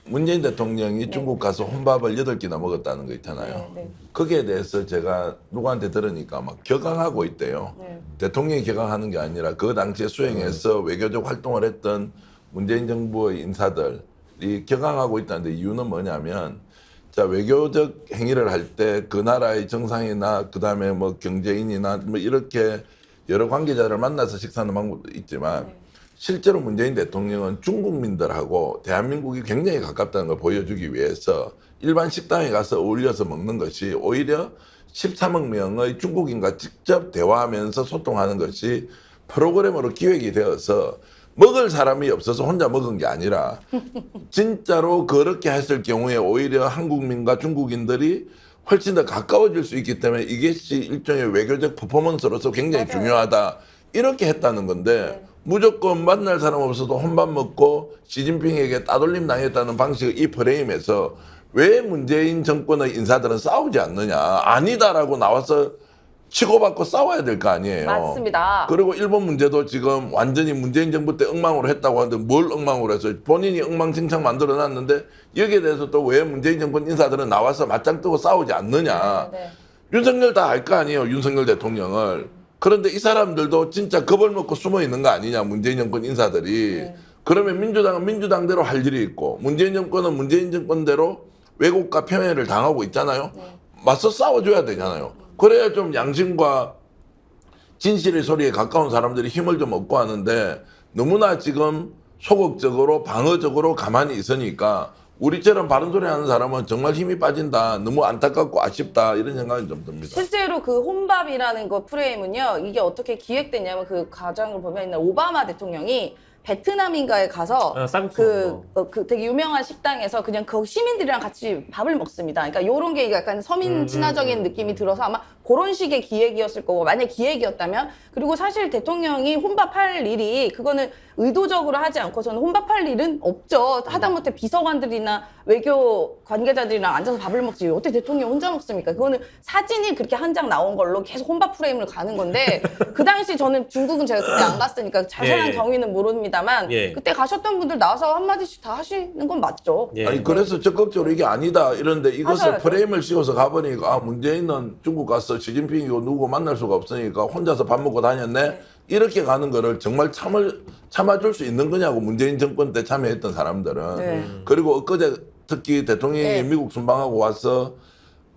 [SPEAKER 2] 문재인 대통령이 중국 가서 혼밥을 8끼나 먹었다는 거 있잖아요.
[SPEAKER 1] 네, 네.
[SPEAKER 2] 거기에 대해서 제가 누구한테 들으니까 막 격앙하고 있대요.
[SPEAKER 1] 네.
[SPEAKER 2] 대통령이 격앙하는 게 아니라 그 당시에 수행해서 외교적 활동을 했던 문재인 정부의 인사들이 격앙하고 있다는데 이유는 뭐냐면 자 외교적 행위를 할 때 그 나라의 정상이나 그다음에 뭐 경제인이나 뭐 이렇게 여러 관계자를 만나서 식사하는 방법도 있지만 실제로 문재인 대통령은 중국민들하고 대한민국이 굉장히 가깝다는 걸 보여주기 위해서 일반 식당에 가서 어울려서 먹는 것이 오히려 13억 명의 중국인과 직접 대화하면서 소통하는 것이 프로그램으로 기획이 되어서 먹을 사람이 없어서 혼자 먹은 게 아니라 진짜로 그렇게 했을 경우에 오히려 한국민과 중국인들이 훨씬 더 가까워질 수 있기 때문에 이것이 일종의 외교적 퍼포먼스로서 굉장히
[SPEAKER 1] 맞아요.
[SPEAKER 2] 중요하다 이렇게 했다는 건데 무조건 만날 사람 없어도 혼밥 먹고 시진핑에게 따돌림 당했다는 방식의 이 프레임에서 왜 문재인 정권의 인사들은 싸우지 않느냐 아니다라고 나와서 치고받고 싸워야 될 거 아니에요.
[SPEAKER 1] 맞습니다.
[SPEAKER 2] 그리고 일본 문제도 지금 완전히 문재인 정부 때 엉망으로 했다고 하는데 뭘 엉망으로 해서 본인이 엉망진창 만들어 놨는데 여기에 대해서 또 왜 문재인 정권 인사들은 나와서 맞짱 뜨고 싸우지 않느냐.
[SPEAKER 1] 네, 네.
[SPEAKER 2] 윤석열 다 알 거 아니에요. 윤석열 대통령을. 그런데 이 사람들도 진짜 겁을 먹고 숨어 있는 거 아니냐. 문재인 정권 인사들이. 그러면 민주당은 민주당대로 할 일이 있고 문재인 정권은 문재인 정권대로 왜곡과 편애를 당하고 있잖아요. 맞서 싸워줘야 되잖아요. 그래야 좀 양심과 진실의 소리에 가까운 사람들이 힘을 좀 얻고 하는데 너무나 지금 소극적으로 방어적으로 가만히 있으니까 우리처럼 바른 소리 하는 사람은 정말 힘이 빠진다. 너무 안타깝고 아쉽다. 이런 생각이 좀 듭니다.
[SPEAKER 1] 실제로 그 혼밥이라는 거 프레임은요, 이게 어떻게 기획됐냐면 그 과정을 보면 있는 오바마 대통령이 베트남인가에 가서
[SPEAKER 3] 쌀국수
[SPEAKER 1] 그 되게 유명한 식당에서 그냥 그 시민들이랑 같이 밥을 먹습니다. 그러니까 이런 게 약간 서민 친화적인 느낌이 들어서 아마 그런 식의 기획이었을 거고 만약 기획이었다면 그리고 사실 대통령이 혼밥할 일이 그거는 의도적으로 하지 않고서는 혼밥할 일은 없죠. 하다못해 비서관들이나 외교 관계자들이랑 앉아서 밥을 먹지 어떻게 대통령 혼자 먹습니까? 그거는 사진이 그렇게 한 장 나온 걸로 계속 혼밥 프레임을 가는 건데 그 당시 저는 중국은 제가 그때 안 갔으니까 자세한
[SPEAKER 3] 예.
[SPEAKER 1] 경위는 모릅니다만
[SPEAKER 3] 예.
[SPEAKER 1] 그때 가셨던 분들 나와서 한마디씩 다 하시는 건 맞죠.
[SPEAKER 3] 예.
[SPEAKER 2] 아니 그래서 적극적으로 이게 아니다 이런데 이것을
[SPEAKER 1] 하셔야죠.
[SPEAKER 2] 프레임을 씌워서 가보니까 아 문재인은 중국 가서 시진핑이고 누구 만날 수가 없으니까 혼자서 밥 먹고 다녔네 이렇게 가는 거를 정말 참아줄 수 있는 거냐고 문재인 정권 때 참여했던 사람들은
[SPEAKER 1] 네.
[SPEAKER 2] 그리고 엊그제 특히 대통령이
[SPEAKER 1] 네.
[SPEAKER 2] 미국 순방하고 와서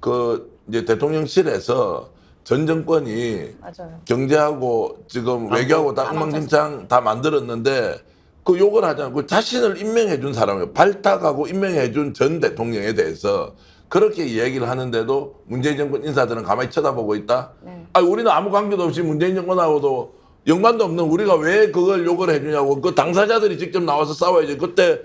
[SPEAKER 2] 그 이제 대통령실에서 전 정권이
[SPEAKER 1] 맞아요.
[SPEAKER 2] 경제하고 지금 외교하고 다 엉망진창 다 만들었는데 그 욕을 하잖아요. 그 자신을 임명해 준 사람이에요. 발탁하고 임명해 준 전 대통령에 대해서 그렇게 이야기를 하는데도 문재인 정권 인사들은 가만히 쳐다보고 있다.
[SPEAKER 1] 네.
[SPEAKER 2] 아니 우리는 아무 관계도 없이 문재인 정권하고도 연관도 없는 우리가 왜 그걸 욕을 해주냐고 그 당사자들이 직접 나와서 싸워야지. 그때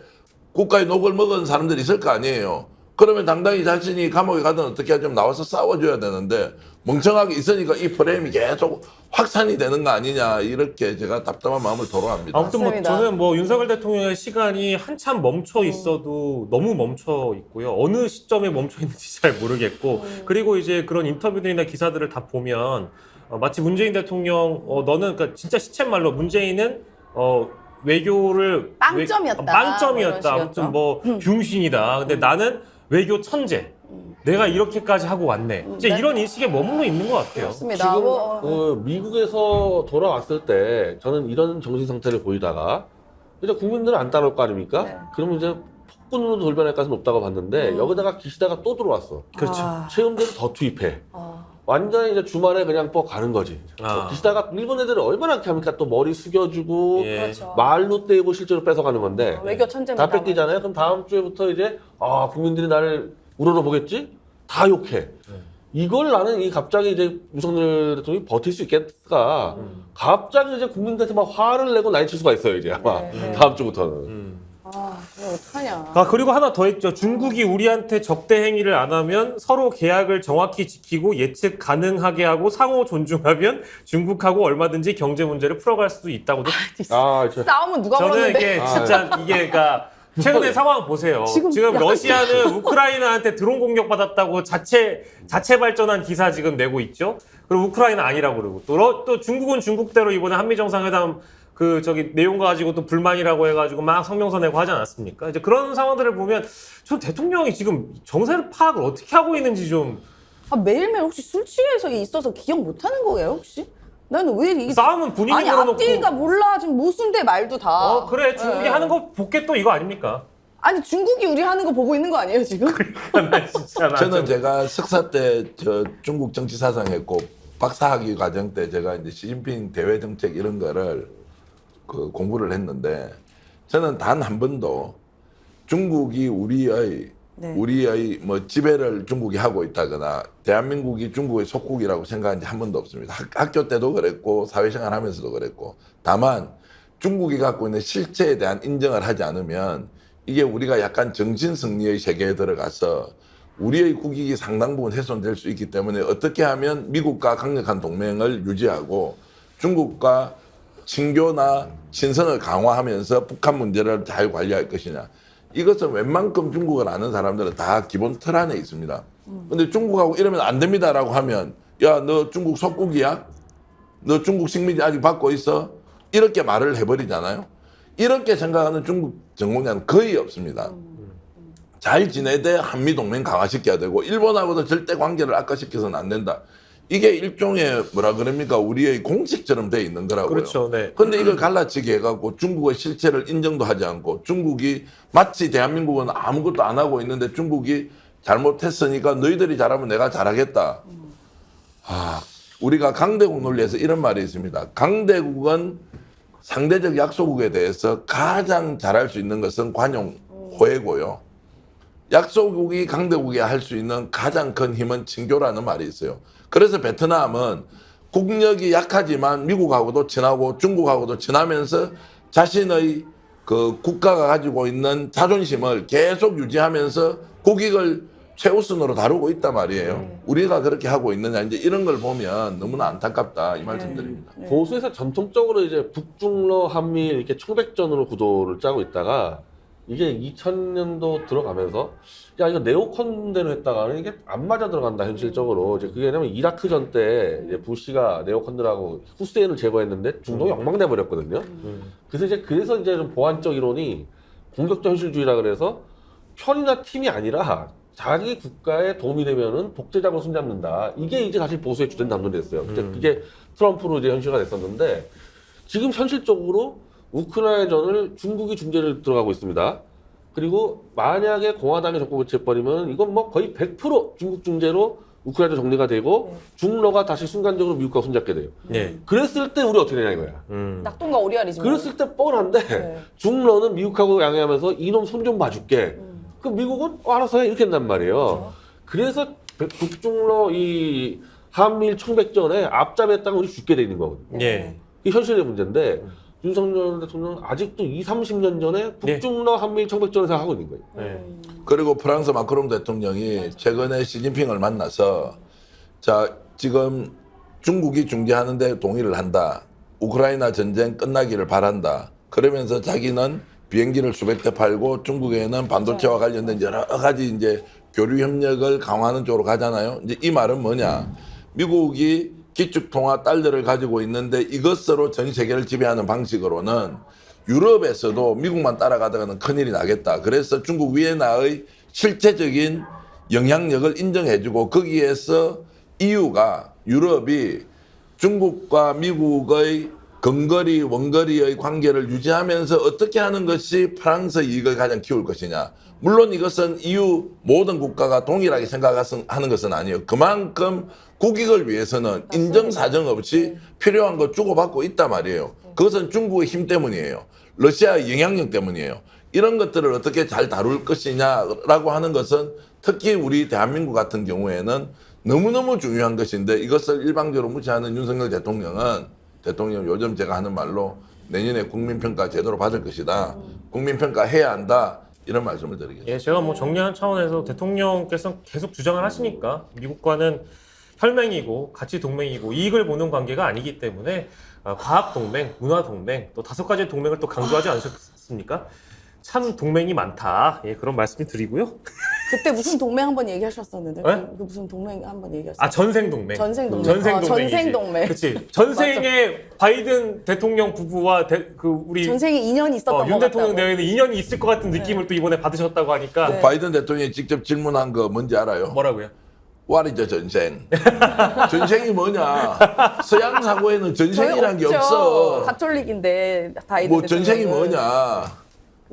[SPEAKER 2] 국가의 녹을 먹은 사람들이 있을 거 아니에요. 그러면 당당히 자신이 감옥에 가든 어떻게 하든 나와서 싸워줘야 되는데 멍청하게 있으니까 이 프레임이 계속 확산이 되는 거 아니냐 이렇게 제가 답답한 마음을 토로합니다.
[SPEAKER 3] 아무튼 뭐
[SPEAKER 1] 맞습니다.
[SPEAKER 3] 저는 뭐 윤석열 대통령의 시간이 한참 멈춰 있어도 너무 멈춰 있고요. 어느 시점에 멈춰 있는지 잘 모르겠고 그리고 이제 그런 인터뷰들이나 기사들을 다 보면 마치 문재인 대통령 너는 그러니까 진짜 시쳇말로 문재인은 외교를
[SPEAKER 1] 빵점이었다.
[SPEAKER 3] 빵점이었다.
[SPEAKER 1] 뭐 이런
[SPEAKER 3] 아무튼 뭐 병신이다. 근데 나는 외교 천재. 내가 이렇게까지 하고 왔네. 이제
[SPEAKER 1] 네.
[SPEAKER 3] 이런 인식에 머물러 있는 것 같아요.
[SPEAKER 1] 그렇습니다.
[SPEAKER 4] 지금
[SPEAKER 1] 뭐,
[SPEAKER 4] 미국에서 돌아왔을 때 저는 이런 정신 상태를 보이다가 이제 국민들은 안 따라올 거 아닙니까?
[SPEAKER 1] 네.
[SPEAKER 4] 그러면 이제 폭군으로 돌변할 가능성이 높다고 봤는데 여기다가 기시다가 또 들어왔어.
[SPEAKER 3] 그렇죠.
[SPEAKER 4] 채용대를 더 투입해.
[SPEAKER 1] 아,
[SPEAKER 4] 완전히 이제 주말에 그냥 뻑 가는 거지.
[SPEAKER 3] 아.
[SPEAKER 4] 기시다가 일본 애들은 얼마나 이렇게 합니까? 또 머리 숙여주고
[SPEAKER 3] 예.
[SPEAKER 1] 그렇죠.
[SPEAKER 4] 말로 떼고 실제로 뺏어가는 건데
[SPEAKER 1] 외교 천재입니다.
[SPEAKER 4] 다 뺏기잖아요. 그럼 다음 주에부터 이제 국민들이 나를 우러러 보겠지? 다 욕해. 이걸 나는 갑자기 이제 윤석열 대통령이 버틸 수 있겠을까? 갑자기 이제 국민들한테 막 화를 내고 난리칠 수가 있어요, 이제 아마.
[SPEAKER 1] 네.
[SPEAKER 4] 다음 주부터는.
[SPEAKER 1] 아, 이거 어떡하냐.
[SPEAKER 3] 아, 그리고 하나 더 있죠. 중국이 우리한테 적대 행위를 안 하면 서로 계약을 정확히 지키고 예측 가능하게 하고 상호 존중하면 중국하고 얼마든지 경제 문제를 풀어갈 수도 있다고도.
[SPEAKER 1] 싸움은 누가
[SPEAKER 3] 저는
[SPEAKER 1] 걸었는데?
[SPEAKER 3] 이게 진짜 이게 그러니까 최근의 상황 보세요. 지금 러시아는 우크라이나한테 드론 공격 받았다고 자체 발전한 기사 지금 내고 있죠. 그리고 우크라이나 아니라고 그러고 또 중국은 중국대로 이번에 한미 정상회담 내용 가지고 또 불만이라고 해가지고 막 성명서 내고 하지 않았습니까? 이제 그런 상황들을 보면 전 대통령이 지금 정세를 파악을 어떻게 하고 있는지 좀.
[SPEAKER 1] 아, 매일매일 혹시 술 취해서 있어서 기억 못하는 거예요 혹시? 나는 왜 이게
[SPEAKER 3] 싸움은 분위기
[SPEAKER 1] 아니
[SPEAKER 3] 걸어놓고.
[SPEAKER 1] 앞뒤가 몰라 지금 모순돼 말도 다.
[SPEAKER 3] 그래 중국이
[SPEAKER 1] 예.
[SPEAKER 3] 하는 거 볼게 또 이거 아닙니까?
[SPEAKER 1] 아니 중국이 우리 하는 거 보고 있는 거 아니에요 지금?
[SPEAKER 3] 나 진짜 나
[SPEAKER 2] 저는
[SPEAKER 3] 좀-
[SPEAKER 2] 제가 석사 때 저 중국 정치 사상 했고 박사학위 과정 때 제가 이제 시진핑 대외 정책 이런 거를 공부를 했는데 저는 단 한 번도 중국이 우리의 뭐 지배를 중국이 하고 있다거나 대한민국이 중국의 속국이라고 생각한 지 한 번도 없습니다. 학교 때도 그랬고 사회생활 하면서도 그랬고 다만 중국이 갖고 있는 실체에 대한 인정을 하지 않으면 이게 우리가 약간 정신승리의 세계에 들어가서 우리의 국익이 상당 부분 훼손될 수 있기 때문에 어떻게 하면 미국과 강력한 동맹을 유지하고 중국과 친교나 친선을 강화하면서 북한 문제를 잘 관리할 것이냐. 이것은 웬만큼 중국을 아는 사람들은 다 기본 틀 안에 있습니다. 근데 중국하고 이러면 안 됩니다라고 하면 야, 너 중국 속국이야? 너 중국 식민지 아직 받고 있어? 이렇게 말을 해버리잖아요. 이렇게 생각하는 중국 정공자는 거의 없습니다. 잘 지내되 한미동맹 강화시켜야 되고 일본하고도 절대 관계를 악화시켜서는 안 된다. 이게 일종의 뭐라 그럽니까? 우리의 공식처럼 돼 있는 거라고요.
[SPEAKER 3] 그렇죠. 네.
[SPEAKER 2] 근데 이걸 갈라치기 해갖고 중국의 실체를 인정도 하지 않고 중국이 마치 대한민국은 아무것도 안 하고 있는데 중국이 잘못했으니까 너희들이 잘하면 내가 잘하겠다. 우리가 강대국 논리에서 이런 말이 있습니다. 강대국은 상대적 약소국에 대해서 가장 잘할 수 있는 것은 관용, 호혜고요. 약소국이 강대국이 할 수 있는 가장 큰 힘은 친교라는 말이 있어요. 그래서 베트남은 국력이 약하지만 미국하고도 친하고 중국하고도 친하면서 자신의 국가가 가지고 있는 자존심을 계속 유지하면서 국익을 최우선으로 다루고 있단 말이에요. 우리가 그렇게 하고 있느냐 이제 이런 걸 보면 너무나 안타깝다 이 말씀드립니다.
[SPEAKER 4] 보수에서 전통적으로 이제 북중러 한미일 이렇게 청백전으로 구도를 짜고 있다가 이게 2000년도 들어가면서 야 이거 네오컨대로 했다가는 이게 안 맞아 들어간다 현실적으로. 이제 그게 왜냐면 이라크전 때 이제 부시가 네오컨들하고 후세인을 제거했는데 중동이 엉망돼 버렸거든요. 그래서 이제 좀 보완적 이론이 공격적 현실주의라 그래서 편이나 팀이 아니라 자기 국가에 도움이 되면은 독재자로 손잡는다. 이게 이제 사실 보수의 주된 담론이었어요. 그게 트럼프로 이제 현실화 됐었는데 지금 현실적으로 우크라이나전을 중국이 중재를 들어가고 있습니다. 그리고 만약에 공화당이 정권을 채버리면 이건 뭐 거의 100% 중국 중재로 우크라이나 정리가 되고 중러가 다시 순간적으로 미국과 손잡게 돼요.
[SPEAKER 3] 네.
[SPEAKER 4] 그랬을 때 우리 어떻게 되냐 이거야.
[SPEAKER 1] 낙동과 오리알이지. 뭐.
[SPEAKER 4] 그랬을 때 뻔한데
[SPEAKER 1] 네.
[SPEAKER 4] 중러는 미국하고 양해하면서 이놈 손 좀 봐줄게. 그 미국은 알아서 해 이렇게 한단 말이에요. 그래서 북중러 이 한미일 청백전에 앞잡이했다가 우리 죽게 돼 있는 거거든요.
[SPEAKER 3] 예.
[SPEAKER 4] 이게 현실의 문제인데 윤석열 대통령은 아직도 20-30년 전에 북중러 한미일 청백전을 생각하고 있는 거예요.
[SPEAKER 3] 네.
[SPEAKER 2] 그리고 프랑스 마크롱 대통령이 최근에 시진핑을 만나서 자 지금 중국이 중재하는데 동의를 한다. 우크라이나 전쟁 끝나기를 바란다. 그러면서 자기는 비행기를 수백 대 팔고 중국에는 반도체와 관련된 여러 가지 이제 교류 협력을 강화하는 쪽으로 가잖아요. 이제 이 말은 뭐냐? 미국이 기축통화 달러를 가지고 있는데 이것으로 전 세계를 지배하는 방식으로는 유럽에서도 미국만 따라가다가는 큰일이 나겠다. 그래서 중국 위엔나의 실체적인 영향력을 인정해주고 거기에서 EU가 유럽이 중국과 미국의 근거리 원거리의 관계를 유지하면서 어떻게 하는 것이 프랑스의 이익을 가장 키울 것이냐. 물론 이것은 EU 모든 국가가 동일하게 생각하는 것은 아니에요. 그만큼 국익을 위해서는 인정사정 없이 필요한 거 주고받고 있단 말이에요. 그것은 중국의 힘 때문이에요. 러시아의 영향력 때문이에요. 이런 것들을 어떻게 잘 다룰 것이냐라고 하는 것은 특히 우리 대한민국 같은 경우에는 너무너무 중요한 것인데 이것을 일방적으로 무시하는 윤석열 대통령 요즘 제가 하는 말로 내년에 국민평가 제대로 받을 것이다. 국민평가 해야 한다. 이런 말씀을 드리겠습니다.
[SPEAKER 3] 예, 제가 뭐 정리하는 차원에서 대통령께서 계속 주장을 하시니까 미국과는 혈맹이고 가치 동맹이고 이익을 보는 관계가 아니기 때문에 과학 동맹, 문화 동맹 또 5가지의 동맹을 또 강조하지 않으셨습니까? 참 동맹이 많다. 예, 그런 말씀을 드리고요.
[SPEAKER 1] 그때 무슨 동맹 한번 얘기하셨었는데
[SPEAKER 3] 네?
[SPEAKER 1] 그 무슨 동맹 한번 얘기하셨어요?
[SPEAKER 3] 아, 전생 동맹.
[SPEAKER 1] 전생 동맹.
[SPEAKER 3] 전생 동맹.
[SPEAKER 1] 전생 동맹.
[SPEAKER 3] 그렇지. 전생에 바이든 대통령 부부와 우리
[SPEAKER 1] 전생에 인연이 있었던 것
[SPEAKER 3] 윤 대통령
[SPEAKER 1] 같다고.
[SPEAKER 3] 내에는 인연이 있을 것 같은 느낌을 또 이번에 받으셨다고 하니까
[SPEAKER 1] 네.
[SPEAKER 2] 바이든 대통령이 직접 질문한 거 뭔지 알아요?
[SPEAKER 3] 뭐라고요?
[SPEAKER 2] What is 전생? 전생이 뭐냐? 서양 사고에는 전생이란 게
[SPEAKER 1] 저희
[SPEAKER 2] 없어.
[SPEAKER 1] 가톨릭인데 바이든
[SPEAKER 2] 뭐 전생이
[SPEAKER 1] 대통령은.
[SPEAKER 2] 뭐냐?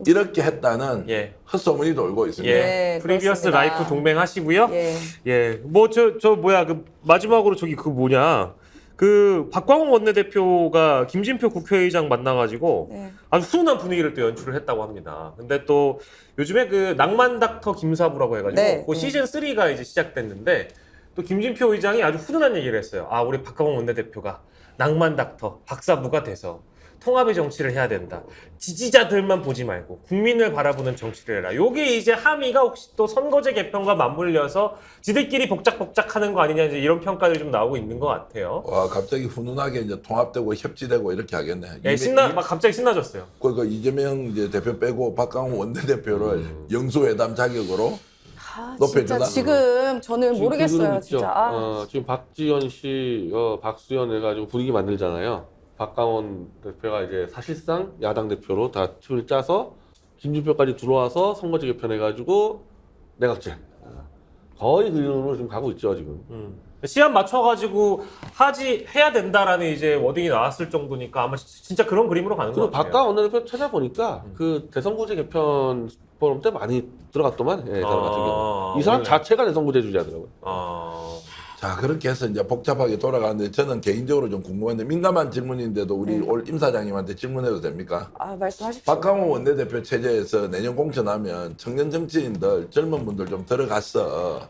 [SPEAKER 2] 이렇게 했다는
[SPEAKER 3] 예.
[SPEAKER 2] 헛소문이 돌고 있습니다.
[SPEAKER 3] 예.
[SPEAKER 1] 네,
[SPEAKER 3] 프리비어스
[SPEAKER 1] 그렇습니다.
[SPEAKER 3] 라이프 동맹 하시고요.
[SPEAKER 1] 예.
[SPEAKER 3] 예. 뭐 저 뭐야 그 마지막으로 저기 그 뭐냐? 그 박광원 원내대표가 김진표 국회의장 만나가지고
[SPEAKER 1] 네.
[SPEAKER 3] 아주 훈훈한 분위기를 또 연출을 했다고 합니다. 근데 또 요즘에 그 낭만 닥터 김사부라고 해가지고
[SPEAKER 1] 네.
[SPEAKER 3] 그 시즌 3가 이제 시작됐는데 또 김진표 의장이 아주 훈훈한 얘기를 했어요. 아, 우리 박광원 원내대표가 낭만 닥터 박사부가 돼서 통합의 정치를 해야 된다. 지지자들만 보지 말고 국민을 바라보는 정치를 해라. 요게 이제 함의가 혹시 또 선거제 개편과 맞물려서 지들끼리 복작복작하는 거 아니냐 이제 이런 평가들이 좀 나오고 있는 것 같아요.
[SPEAKER 2] 와 갑자기 훈훈하게 이제 통합되고 협치되고 이렇게 하겠네.
[SPEAKER 3] 예, 막 갑자기 신나졌어요.
[SPEAKER 2] 그 이재명 이제 대표 빼고 박강원 원내대표를 영수회담 자격으로
[SPEAKER 1] 아,
[SPEAKER 2] 높여주나?
[SPEAKER 1] 진짜 지금 저는
[SPEAKER 4] 지금
[SPEAKER 1] 모르겠어요,
[SPEAKER 4] 그 그룹
[SPEAKER 1] 진짜.
[SPEAKER 4] 있죠?
[SPEAKER 1] 아,
[SPEAKER 4] 지금 박지원 씨, 박수현 해가지고 분위기 만들잖아요. 박강원 대표가 이제 사실상 야당 대표로 다 팀을 짜서 김진표까지 들어와서 선거제 개편해가지고 내각제. 거의 그 이론으로 지금 가고 있죠 지금.
[SPEAKER 3] 시한 맞춰가지고 해야 된다라는 이제 워딩이 나왔을 정도니까 아마 진짜 그런 그림으로 가는 것
[SPEAKER 4] 그리고
[SPEAKER 3] 같아요.
[SPEAKER 4] 박강원 원내대표 찾아보니까 그 대선구제 개편 포럼 때 많이 들어갔더만. 예, 저 같은 경우. 이 사람
[SPEAKER 3] 원래.
[SPEAKER 4] 자체가 대선구제 주자더라고요.
[SPEAKER 2] 자 그렇게 해서 이제 복잡하게 돌아가는데 저는 개인적으로 좀 궁금한데 민감한 질문인데도 우리 올 임 사장님한테 질문해도 됩니까?
[SPEAKER 1] 말씀하십시오.
[SPEAKER 2] 박강원 원내대표 체제에서 내년 공천하면 청년 정치인들 젊은 분들 좀 들어가서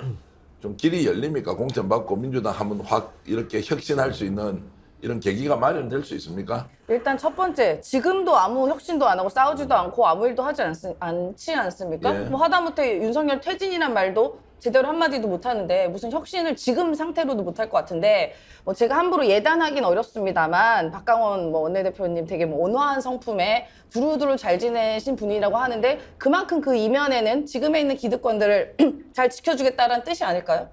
[SPEAKER 2] 좀 길이 열립니까? 공천 받고 민주당 한번 확 이렇게 혁신할 수 있는 이런 계기가 마련될 수 있습니까?
[SPEAKER 1] 일단 첫 번째, 지금도 아무 혁신도 안 하고 싸우지도 않고 아무 일도 하지 않지 않습니까?
[SPEAKER 2] 예.
[SPEAKER 1] 뭐 하다못해 윤석열 퇴진이란 말도 제대로 한마디도 못 하는데 무슨 혁신을 지금 상태로도 못 할 것 같은데 뭐 제가 함부로 예단하긴 어렵습니다만 박강원 뭐 원내대표님 되게 뭐 온화한 성품에 두루두루 잘 지내신 분이라고 하는데 그만큼 그 이면에는 지금에 있는 기득권들을 잘 지켜주겠다는 뜻이 아닐까요?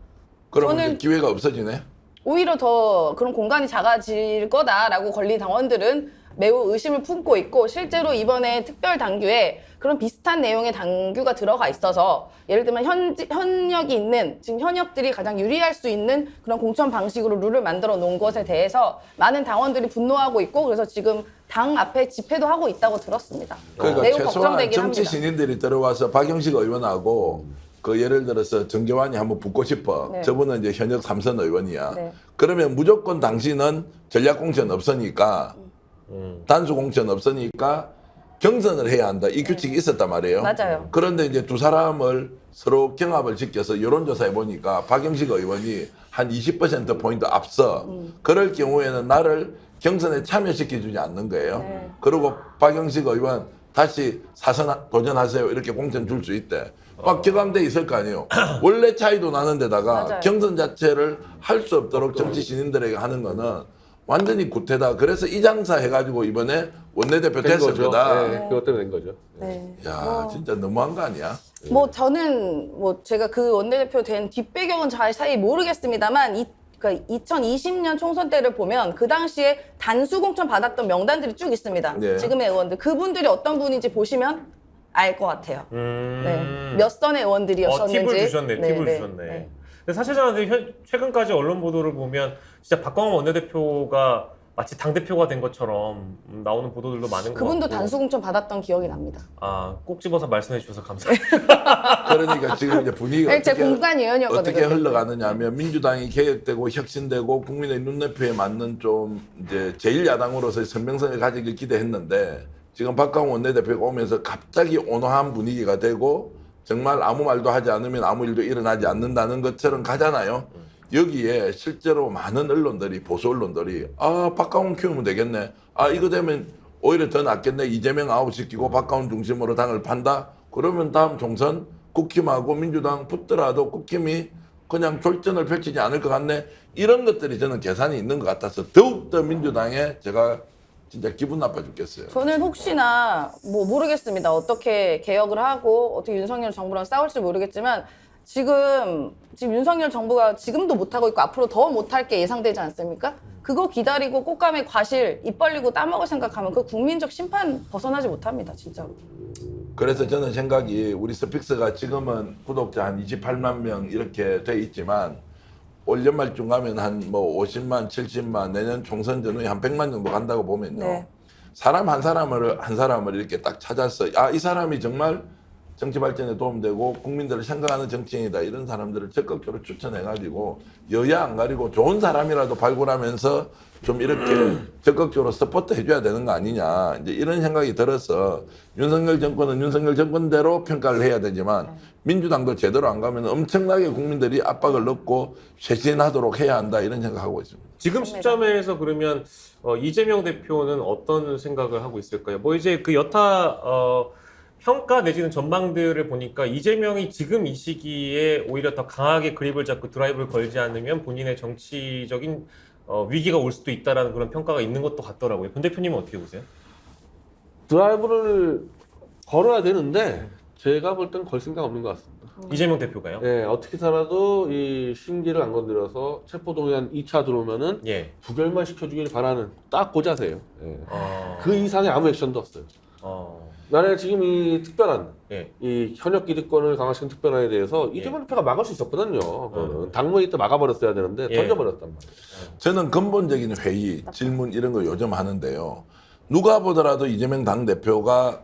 [SPEAKER 2] 그러면
[SPEAKER 1] 저는-
[SPEAKER 2] 이제 기회가 없어지네?
[SPEAKER 1] 오히려 더 그런 공간이 작아질 거다라고 권리 당원들은 매우 의심을 품고 있고 실제로 이번에 특별 당규에 그런 비슷한 내용의 당규가 들어가 있어서 예를 들면 현역이 있는 지금 현역들이 가장 유리할 수 있는 그런 공천 방식으로 룰을 만들어 놓은 것에 대해서 많은 당원들이 분노하고 있고 그래서 지금 당 앞에 집회도 하고 있다고 들었습니다.
[SPEAKER 2] 그러니까
[SPEAKER 1] 매우
[SPEAKER 2] 최소한
[SPEAKER 1] 걱정되긴
[SPEAKER 2] 정치
[SPEAKER 1] 합니다.
[SPEAKER 2] 신인들이 들어와서 박영식 의원하고 그 예를 들어서 정계환이 한번 붙고 싶어.
[SPEAKER 1] 네.
[SPEAKER 2] 저분은 이제 현역 3선 의원이야.
[SPEAKER 1] 네.
[SPEAKER 2] 그러면 무조건 당신은 전략 공천 없으니까 단수 공천 없으니까 경선을 해야 한다. 이 규칙이 있었단 말이에요.
[SPEAKER 1] 맞아요.
[SPEAKER 2] 그런데 이제 두 사람을 서로 경합을 시켜서 여론조사해 보니까 박영식 의원이 한 20% 포인트 앞서. 그럴 경우에는 나를 경선에 참여시켜 주지 않는 거예요.
[SPEAKER 1] 네.
[SPEAKER 2] 그리고 박영식 의원 다시 사선 도전하세요. 이렇게 공천 줄 수 있대. 막 격앙돼 있을 거 아니에요. 원래 차이도 나는 데다가
[SPEAKER 1] 맞아요.
[SPEAKER 2] 경선 자체를 할 수 없도록 정치 신인들에게 하는 거는 완전히 구태다. 그래서 이 장사 해가지고 이번에 원내대표
[SPEAKER 4] 된
[SPEAKER 2] 됐을
[SPEAKER 4] 거죠.
[SPEAKER 2] 거다.
[SPEAKER 4] 네, 그것 때문에 된 거죠.
[SPEAKER 1] 네.
[SPEAKER 2] 야, 진짜 너무한 거 아니야?
[SPEAKER 1] 뭐 저는 뭐 제가 그 원내대표 된 뒷배경은 자세히 모르겠습니다만 그러니까 2020년 총선 때를 보면 그 당시에 단수 공천 받았던 명단들이 쭉 있습니다.
[SPEAKER 2] 네.
[SPEAKER 1] 지금의 의원들 그분들이 어떤 분인지 보시면 알 것 같아요. 네. 몇 선의 의원들이었었는지.
[SPEAKER 3] 팁을 주셨네.
[SPEAKER 1] 네,
[SPEAKER 3] 팁을
[SPEAKER 1] 네,
[SPEAKER 3] 주셨네.
[SPEAKER 1] 네.
[SPEAKER 3] 근데 사실 저는 최근까지 언론 보도를 보면 진짜 박광원 원내대표가 마치 당대표가 된 것처럼 나오는 보도들도 많은 것
[SPEAKER 1] 그분도
[SPEAKER 3] 같고.
[SPEAKER 1] 단수 공천 받았던 기억이 납니다.
[SPEAKER 3] 아, 꼭 집어서 말씀해 주셔서 감사합니다.
[SPEAKER 2] 그러니까 지금 이제 분위기가
[SPEAKER 1] 제 공간 의원이었거든요.
[SPEAKER 2] 어떻게 흘러가느냐 하면 민주당이 개혁되고 혁신되고 국민의 눈높이에 맞는 좀 이제 제1야당으로서의 선명성을 가지길 기대했는데 지금 박강원 원내대표가 오면서 갑자기 온화한 분위기가 되고 정말 아무 말도 하지 않으면 아무 일도 일어나지 않는다는 것처럼 가잖아요. 여기에 실제로 많은 언론들이 보수 언론들이 박가원 키우면 되겠네. 이거 되면 오히려 더 낫겠네. 이재명 아웃시키고 박가원 중심으로 당을 판다. 그러면 다음 총선 국힘하고 민주당 붙더라도 국힘이 그냥 졸전을 펼치지 않을 것 같네. 이런 것들이 저는 계산이 있는 것 같아서 더욱더 민주당에 제가 진짜 기분 나빠 죽겠어요.
[SPEAKER 1] 저는 혹시나 뭐 모르겠습니다. 어떻게 개혁을 하고 어떻게 윤석열 정부랑 싸울지 모르겠지만 지금 윤석열 정부가 지금도 못하고 있고 앞으로 더 못할 게 예상되지 않습니까? 그거 기다리고 꽃감에 과실 입 벌리고 따먹을 생각하면 그 국민적 심판 벗어나지 못합니다. 진짜로.
[SPEAKER 2] 그래서 저는 생각이 우리 스픽스가 지금은 구독자 한 28만 명 이렇게 돼 있지만 올 연말쯤 가면 한 뭐 50만, 70만, 내년 총선 전후에 한 100만 정도 간다고 보면요.
[SPEAKER 1] 네.
[SPEAKER 2] 사람 한 사람을 이렇게 딱 찾아서 이 사람이 정말 정치 발전에 도움되고 국민들을 생각하는 정치인이다. 이런 사람들을 적극적으로 추천해가지고 여야 안 가리고 좋은 사람이라도 발굴하면서 좀 이렇게 적극적으로 서포트 해줘야 되는 거 아니냐. 이제 이런 생각이 들어서 윤석열 정권은 윤석열 정권대로 평가를 해야 되지만 민주당도 제대로 안 가면 엄청나게 국민들이 압박을 넣고 쇄신하도록 해야 한다. 이런 생각하고 있습니다.
[SPEAKER 3] 지금 시점에서 그러면 이재명 대표는 어떤 생각을 하고 있을까요? 뭐 이제 그 여타 평가 내지는 전망들을 보니까 이재명이 지금 이 시기에 오히려 더 강하게 그립을 잡고 드라이브를 걸지 않으면 본인의 정치적인 위기가 올 수도 있다라는 그런 평가가 있는 것도 같더라고요. 본 대표님은 어떻게 보세요?
[SPEAKER 4] 드라이브를 걸어야 되는데 제가 볼 땐 걸 생각 없는 것 같습니다.
[SPEAKER 3] 이재명 대표가요?
[SPEAKER 4] 예, 어떻게 살아도 이 심기를 안 건드려서 체포동의안 2차 들어오면은
[SPEAKER 3] 예.
[SPEAKER 4] 부결만 시켜주길 바라는 딱 그 자세예요. 예.
[SPEAKER 3] 어,
[SPEAKER 4] 그 이상의 아무 액션도 없어요.
[SPEAKER 3] 어,
[SPEAKER 4] 나는 지금 이 특별한
[SPEAKER 3] 예.
[SPEAKER 4] 이 현역 기득권을 강화시킨 특별안에 대해서 이재명 대표가 막을 수 있었거든요. 그거는 당무회의 때 막아버렸어야 되는데
[SPEAKER 3] 예.
[SPEAKER 4] 던져버렸단 말이에요.
[SPEAKER 2] 저는 근본적인 회의, 질문 이런 거 요즘 하는데요. 누가 보더라도 이재명 당대표가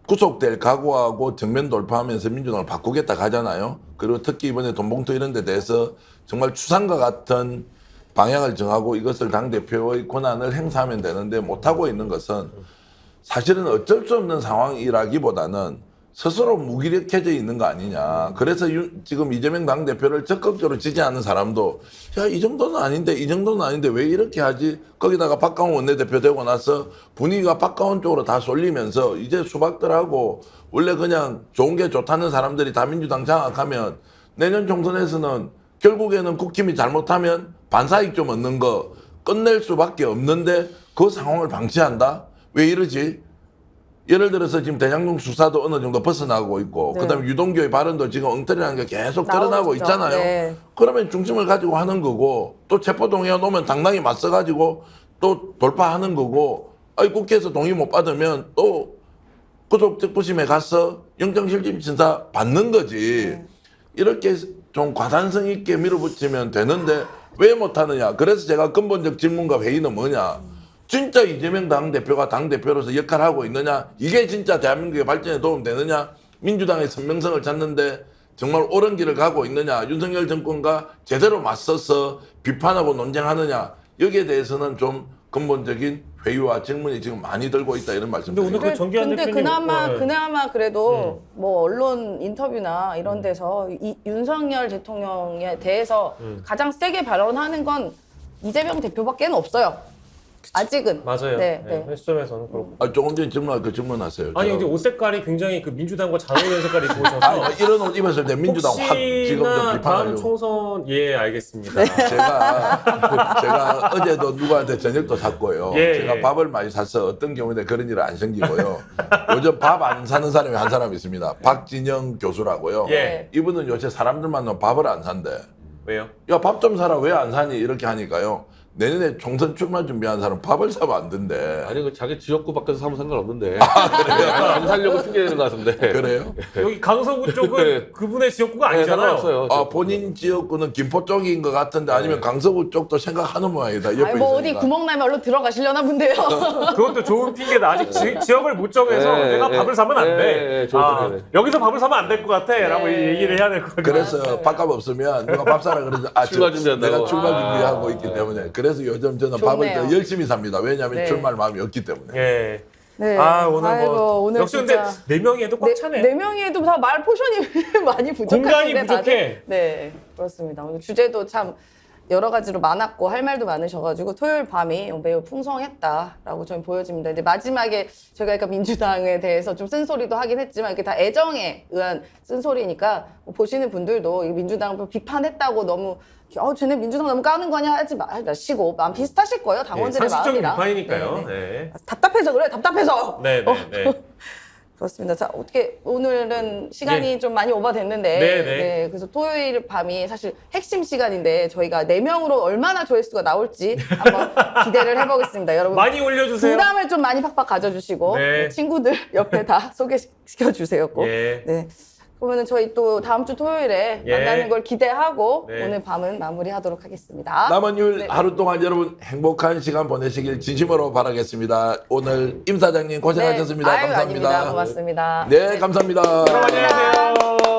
[SPEAKER 2] 구속될 각오하고 정면 돌파하면서 민주당을 바꾸겠다 가잖아요. 그리고 특히 이번에 돈봉투 이런 데 대해서 정말 추상과 같은 방향을 정하고 이것을 당대표의 권한을 행사하면 되는데 못하고 있는 것은 사실은 어쩔 수 없는 상황이라기보다는 스스로 무기력해져 있는 거 아니냐. 그래서 지금 이재명 당대표를 적극적으로 지지하는 사람도 이 정도는 아닌데 왜 이렇게 하지? 거기다가 박강원 원내대표 되고 나서 분위기가 박강원 쪽으로 다 쏠리면서 이제 수박들하고 원래 그냥 좋은 게 좋다는 사람들이 다 민주당 장악하면 내년 총선에서는 결국에는 국힘이 잘못하면 반사익 좀 얻는 거 끝낼 수밖에 없는데 그 상황을 방치한다? 왜 이러지? 예를 들어서 지금 대장동 수사도 어느 정도 벗어나고 있고
[SPEAKER 1] 네.
[SPEAKER 2] 그다음에 유동규의 발언도 지금 엉터리라는 게 계속 드러나고
[SPEAKER 1] 나오죠.
[SPEAKER 2] 있잖아요.
[SPEAKER 1] 네.
[SPEAKER 2] 그러면 중심을 가지고 하는 거고 또 체포동의안 오면 당당히 맞서가지고 또 돌파하는 거고 국회에서 동의 못 받으면 또 구속특구심에 가서 영장실질심사 받는 거지. 이렇게 좀 과단성 있게 밀어붙이면 되는데 왜 못하느냐. 그래서 제가 근본적 질문과 회의는 뭐냐. 진짜 이재명 당대표가 당대표로서 역할을 하고 있느냐? 이게 진짜 대한민국의 발전에 도움 되느냐? 민주당의 선명성을 찾는데 정말 옳은 길을 가고 있느냐? 윤석열 정권과 제대로 맞서서 비판하고 논쟁하느냐? 여기에 대해서는 좀 근본적인 회의와 질문이 지금 많이 들고 있다 이런 말씀
[SPEAKER 3] 근데 오늘
[SPEAKER 2] 드립니다.
[SPEAKER 3] 그 정기환
[SPEAKER 1] 근데
[SPEAKER 3] 대표님
[SPEAKER 1] 그나마 그래도 뭐 언론 인터뷰나 이런 데서 이 윤석열 대통령에 대해서 가장 세게 발언하는 건 이재명 대표밖에는 없어요. 아직은.
[SPEAKER 3] 맞아요.
[SPEAKER 1] 네,
[SPEAKER 3] 네.
[SPEAKER 1] 네.
[SPEAKER 3] 현 시점에서는 그렇고.
[SPEAKER 2] 조금 전에 질문하세요.
[SPEAKER 3] 아니
[SPEAKER 2] 저.
[SPEAKER 3] 근데 옷 색깔이 굉장히 그 민주당과 잘 어울리는 색깔이 입고 오셔서
[SPEAKER 2] 이런 옷 입었을 때 민주당 확 지금 좀
[SPEAKER 3] 혹시나 다음
[SPEAKER 2] 비판하려고.
[SPEAKER 3] 총선 알겠습니다.
[SPEAKER 2] 제가 어제도 누구한테 저녁도 샀고요.
[SPEAKER 3] 예,
[SPEAKER 2] 제가
[SPEAKER 3] 예.
[SPEAKER 2] 밥을 많이 사서 어떤 경우에 그런 일은 안 생기고요. 요즘 밥 안 사는 사람이 한 사람 있습니다. 박진영 교수라고요.
[SPEAKER 3] 예.
[SPEAKER 2] 이분은 요새 사람들 만나면 밥을 안 산대.
[SPEAKER 3] 왜요?
[SPEAKER 2] 야, 밥 좀 사라. 왜 안 사니? 이렇게 하니까요. 내년에 총선 출마 준비한 사람 밥을 사면 안 된대.
[SPEAKER 4] 아니 그 자기 지역구 밖에서 사면 상관없는데 안 살려고 핑계대는 것 같은데.
[SPEAKER 2] 그래요?
[SPEAKER 3] 여기 강서구 쪽은 그분의 지역구가
[SPEAKER 4] 네,
[SPEAKER 3] 아니잖아요.
[SPEAKER 4] 상관없어요.
[SPEAKER 2] 본인 지역구는 김포 쪽인 것 같은데 아니면 강서구 쪽도 생각하는 모양이다. 옆에
[SPEAKER 1] 아니 뭐 어디
[SPEAKER 2] 있으니까.
[SPEAKER 1] 구멍 나면 얼른 들어가시려나 본데요.
[SPEAKER 3] 그것도 좋은 핑계다. 아직 지역을 못 정해서
[SPEAKER 4] 네,
[SPEAKER 3] 내가
[SPEAKER 4] 네.
[SPEAKER 3] 밥을 사면 안 돼.
[SPEAKER 4] 네, 좋은 핑계네.
[SPEAKER 3] 여기서 밥을 사면 안 될 것 같아. 라고
[SPEAKER 1] 네.
[SPEAKER 3] 얘기를 해야 될 것 같아요.
[SPEAKER 2] 그래서 밥값 없으면 누가 밥 사라 그래서
[SPEAKER 4] 출마 준비한다고.
[SPEAKER 2] 내가 출마 준비하고 있기 때문에 그래서 요즘 저는
[SPEAKER 1] 좋네요.
[SPEAKER 2] 밥을 더 열심히 삽니다. 왜냐하면
[SPEAKER 1] 네.
[SPEAKER 2] 출마할 마음이 없기 때문에.
[SPEAKER 3] 예.
[SPEAKER 1] 네.
[SPEAKER 3] 아 오늘
[SPEAKER 1] 아이고,
[SPEAKER 3] 뭐
[SPEAKER 1] 오늘
[SPEAKER 3] 역시 근데
[SPEAKER 1] 진짜
[SPEAKER 3] 4명이 해도 꽉 차네.
[SPEAKER 1] 네 명이 해도 다 말 포션이 많이 부족하신데
[SPEAKER 3] 공간이 부족해.
[SPEAKER 1] 다들. 네, 그렇습니다. 오늘 주제도 참 여러 가지로 많았고 할 말도 많으셔가지고 토요일 밤이 매우 풍성했다라고 저는 보여집니다. 근데 마지막에 저희가 약간 민주당에 대해서 좀 쓴소리도 하긴 했지만 이게 다 애정에 의한 쓴소리니까 뭐 보시는 분들도 이 민주당을 비판했다고 너무 쟤네 민주당 너무 까는 거냐 하지 마시고 마음 비슷하실 거예요. 당원들의
[SPEAKER 3] 상식적인
[SPEAKER 1] 마음이랑.
[SPEAKER 3] 비판이니까요.
[SPEAKER 1] 네, 네.
[SPEAKER 3] 네.
[SPEAKER 1] 답답해서 그래. 답답해서.
[SPEAKER 3] 네, 네, 네.
[SPEAKER 1] 그렇습니다. 자, 어떻게 오늘은 시간이
[SPEAKER 3] 네.
[SPEAKER 1] 좀 많이 오버됐는데,
[SPEAKER 3] 네, 네.
[SPEAKER 1] 그래서 토요일 밤이 사실 핵심 시간인데 저희가 4명으로 얼마나 조회수가 나올지 한번 기대를 해보겠습니다. 여러분
[SPEAKER 3] 많이 올려주세요.
[SPEAKER 1] 부담을 좀 많이 팍팍 가져주시고
[SPEAKER 3] 네.
[SPEAKER 1] 친구들 옆에 다 소개시켜주세요. 꼭.
[SPEAKER 3] 예.
[SPEAKER 1] 네. 그러면 저희 또 다음 주 토요일에
[SPEAKER 3] 예.
[SPEAKER 1] 만나는 걸 기대하고
[SPEAKER 3] 네.
[SPEAKER 1] 오늘 밤은 마무리하도록 하겠습니다.
[SPEAKER 2] 남은 휴일
[SPEAKER 1] 네.
[SPEAKER 2] 하루 동안 여러분 행복한 시간 보내시길 진심으로 바라겠습니다. 오늘 임 사장님 고생하셨습니다.
[SPEAKER 1] 네. 아유,
[SPEAKER 2] 감사합니다.
[SPEAKER 1] 아닙니다. 고맙습니다.
[SPEAKER 2] 네, 감사합니다.
[SPEAKER 3] 안녕히 계세요.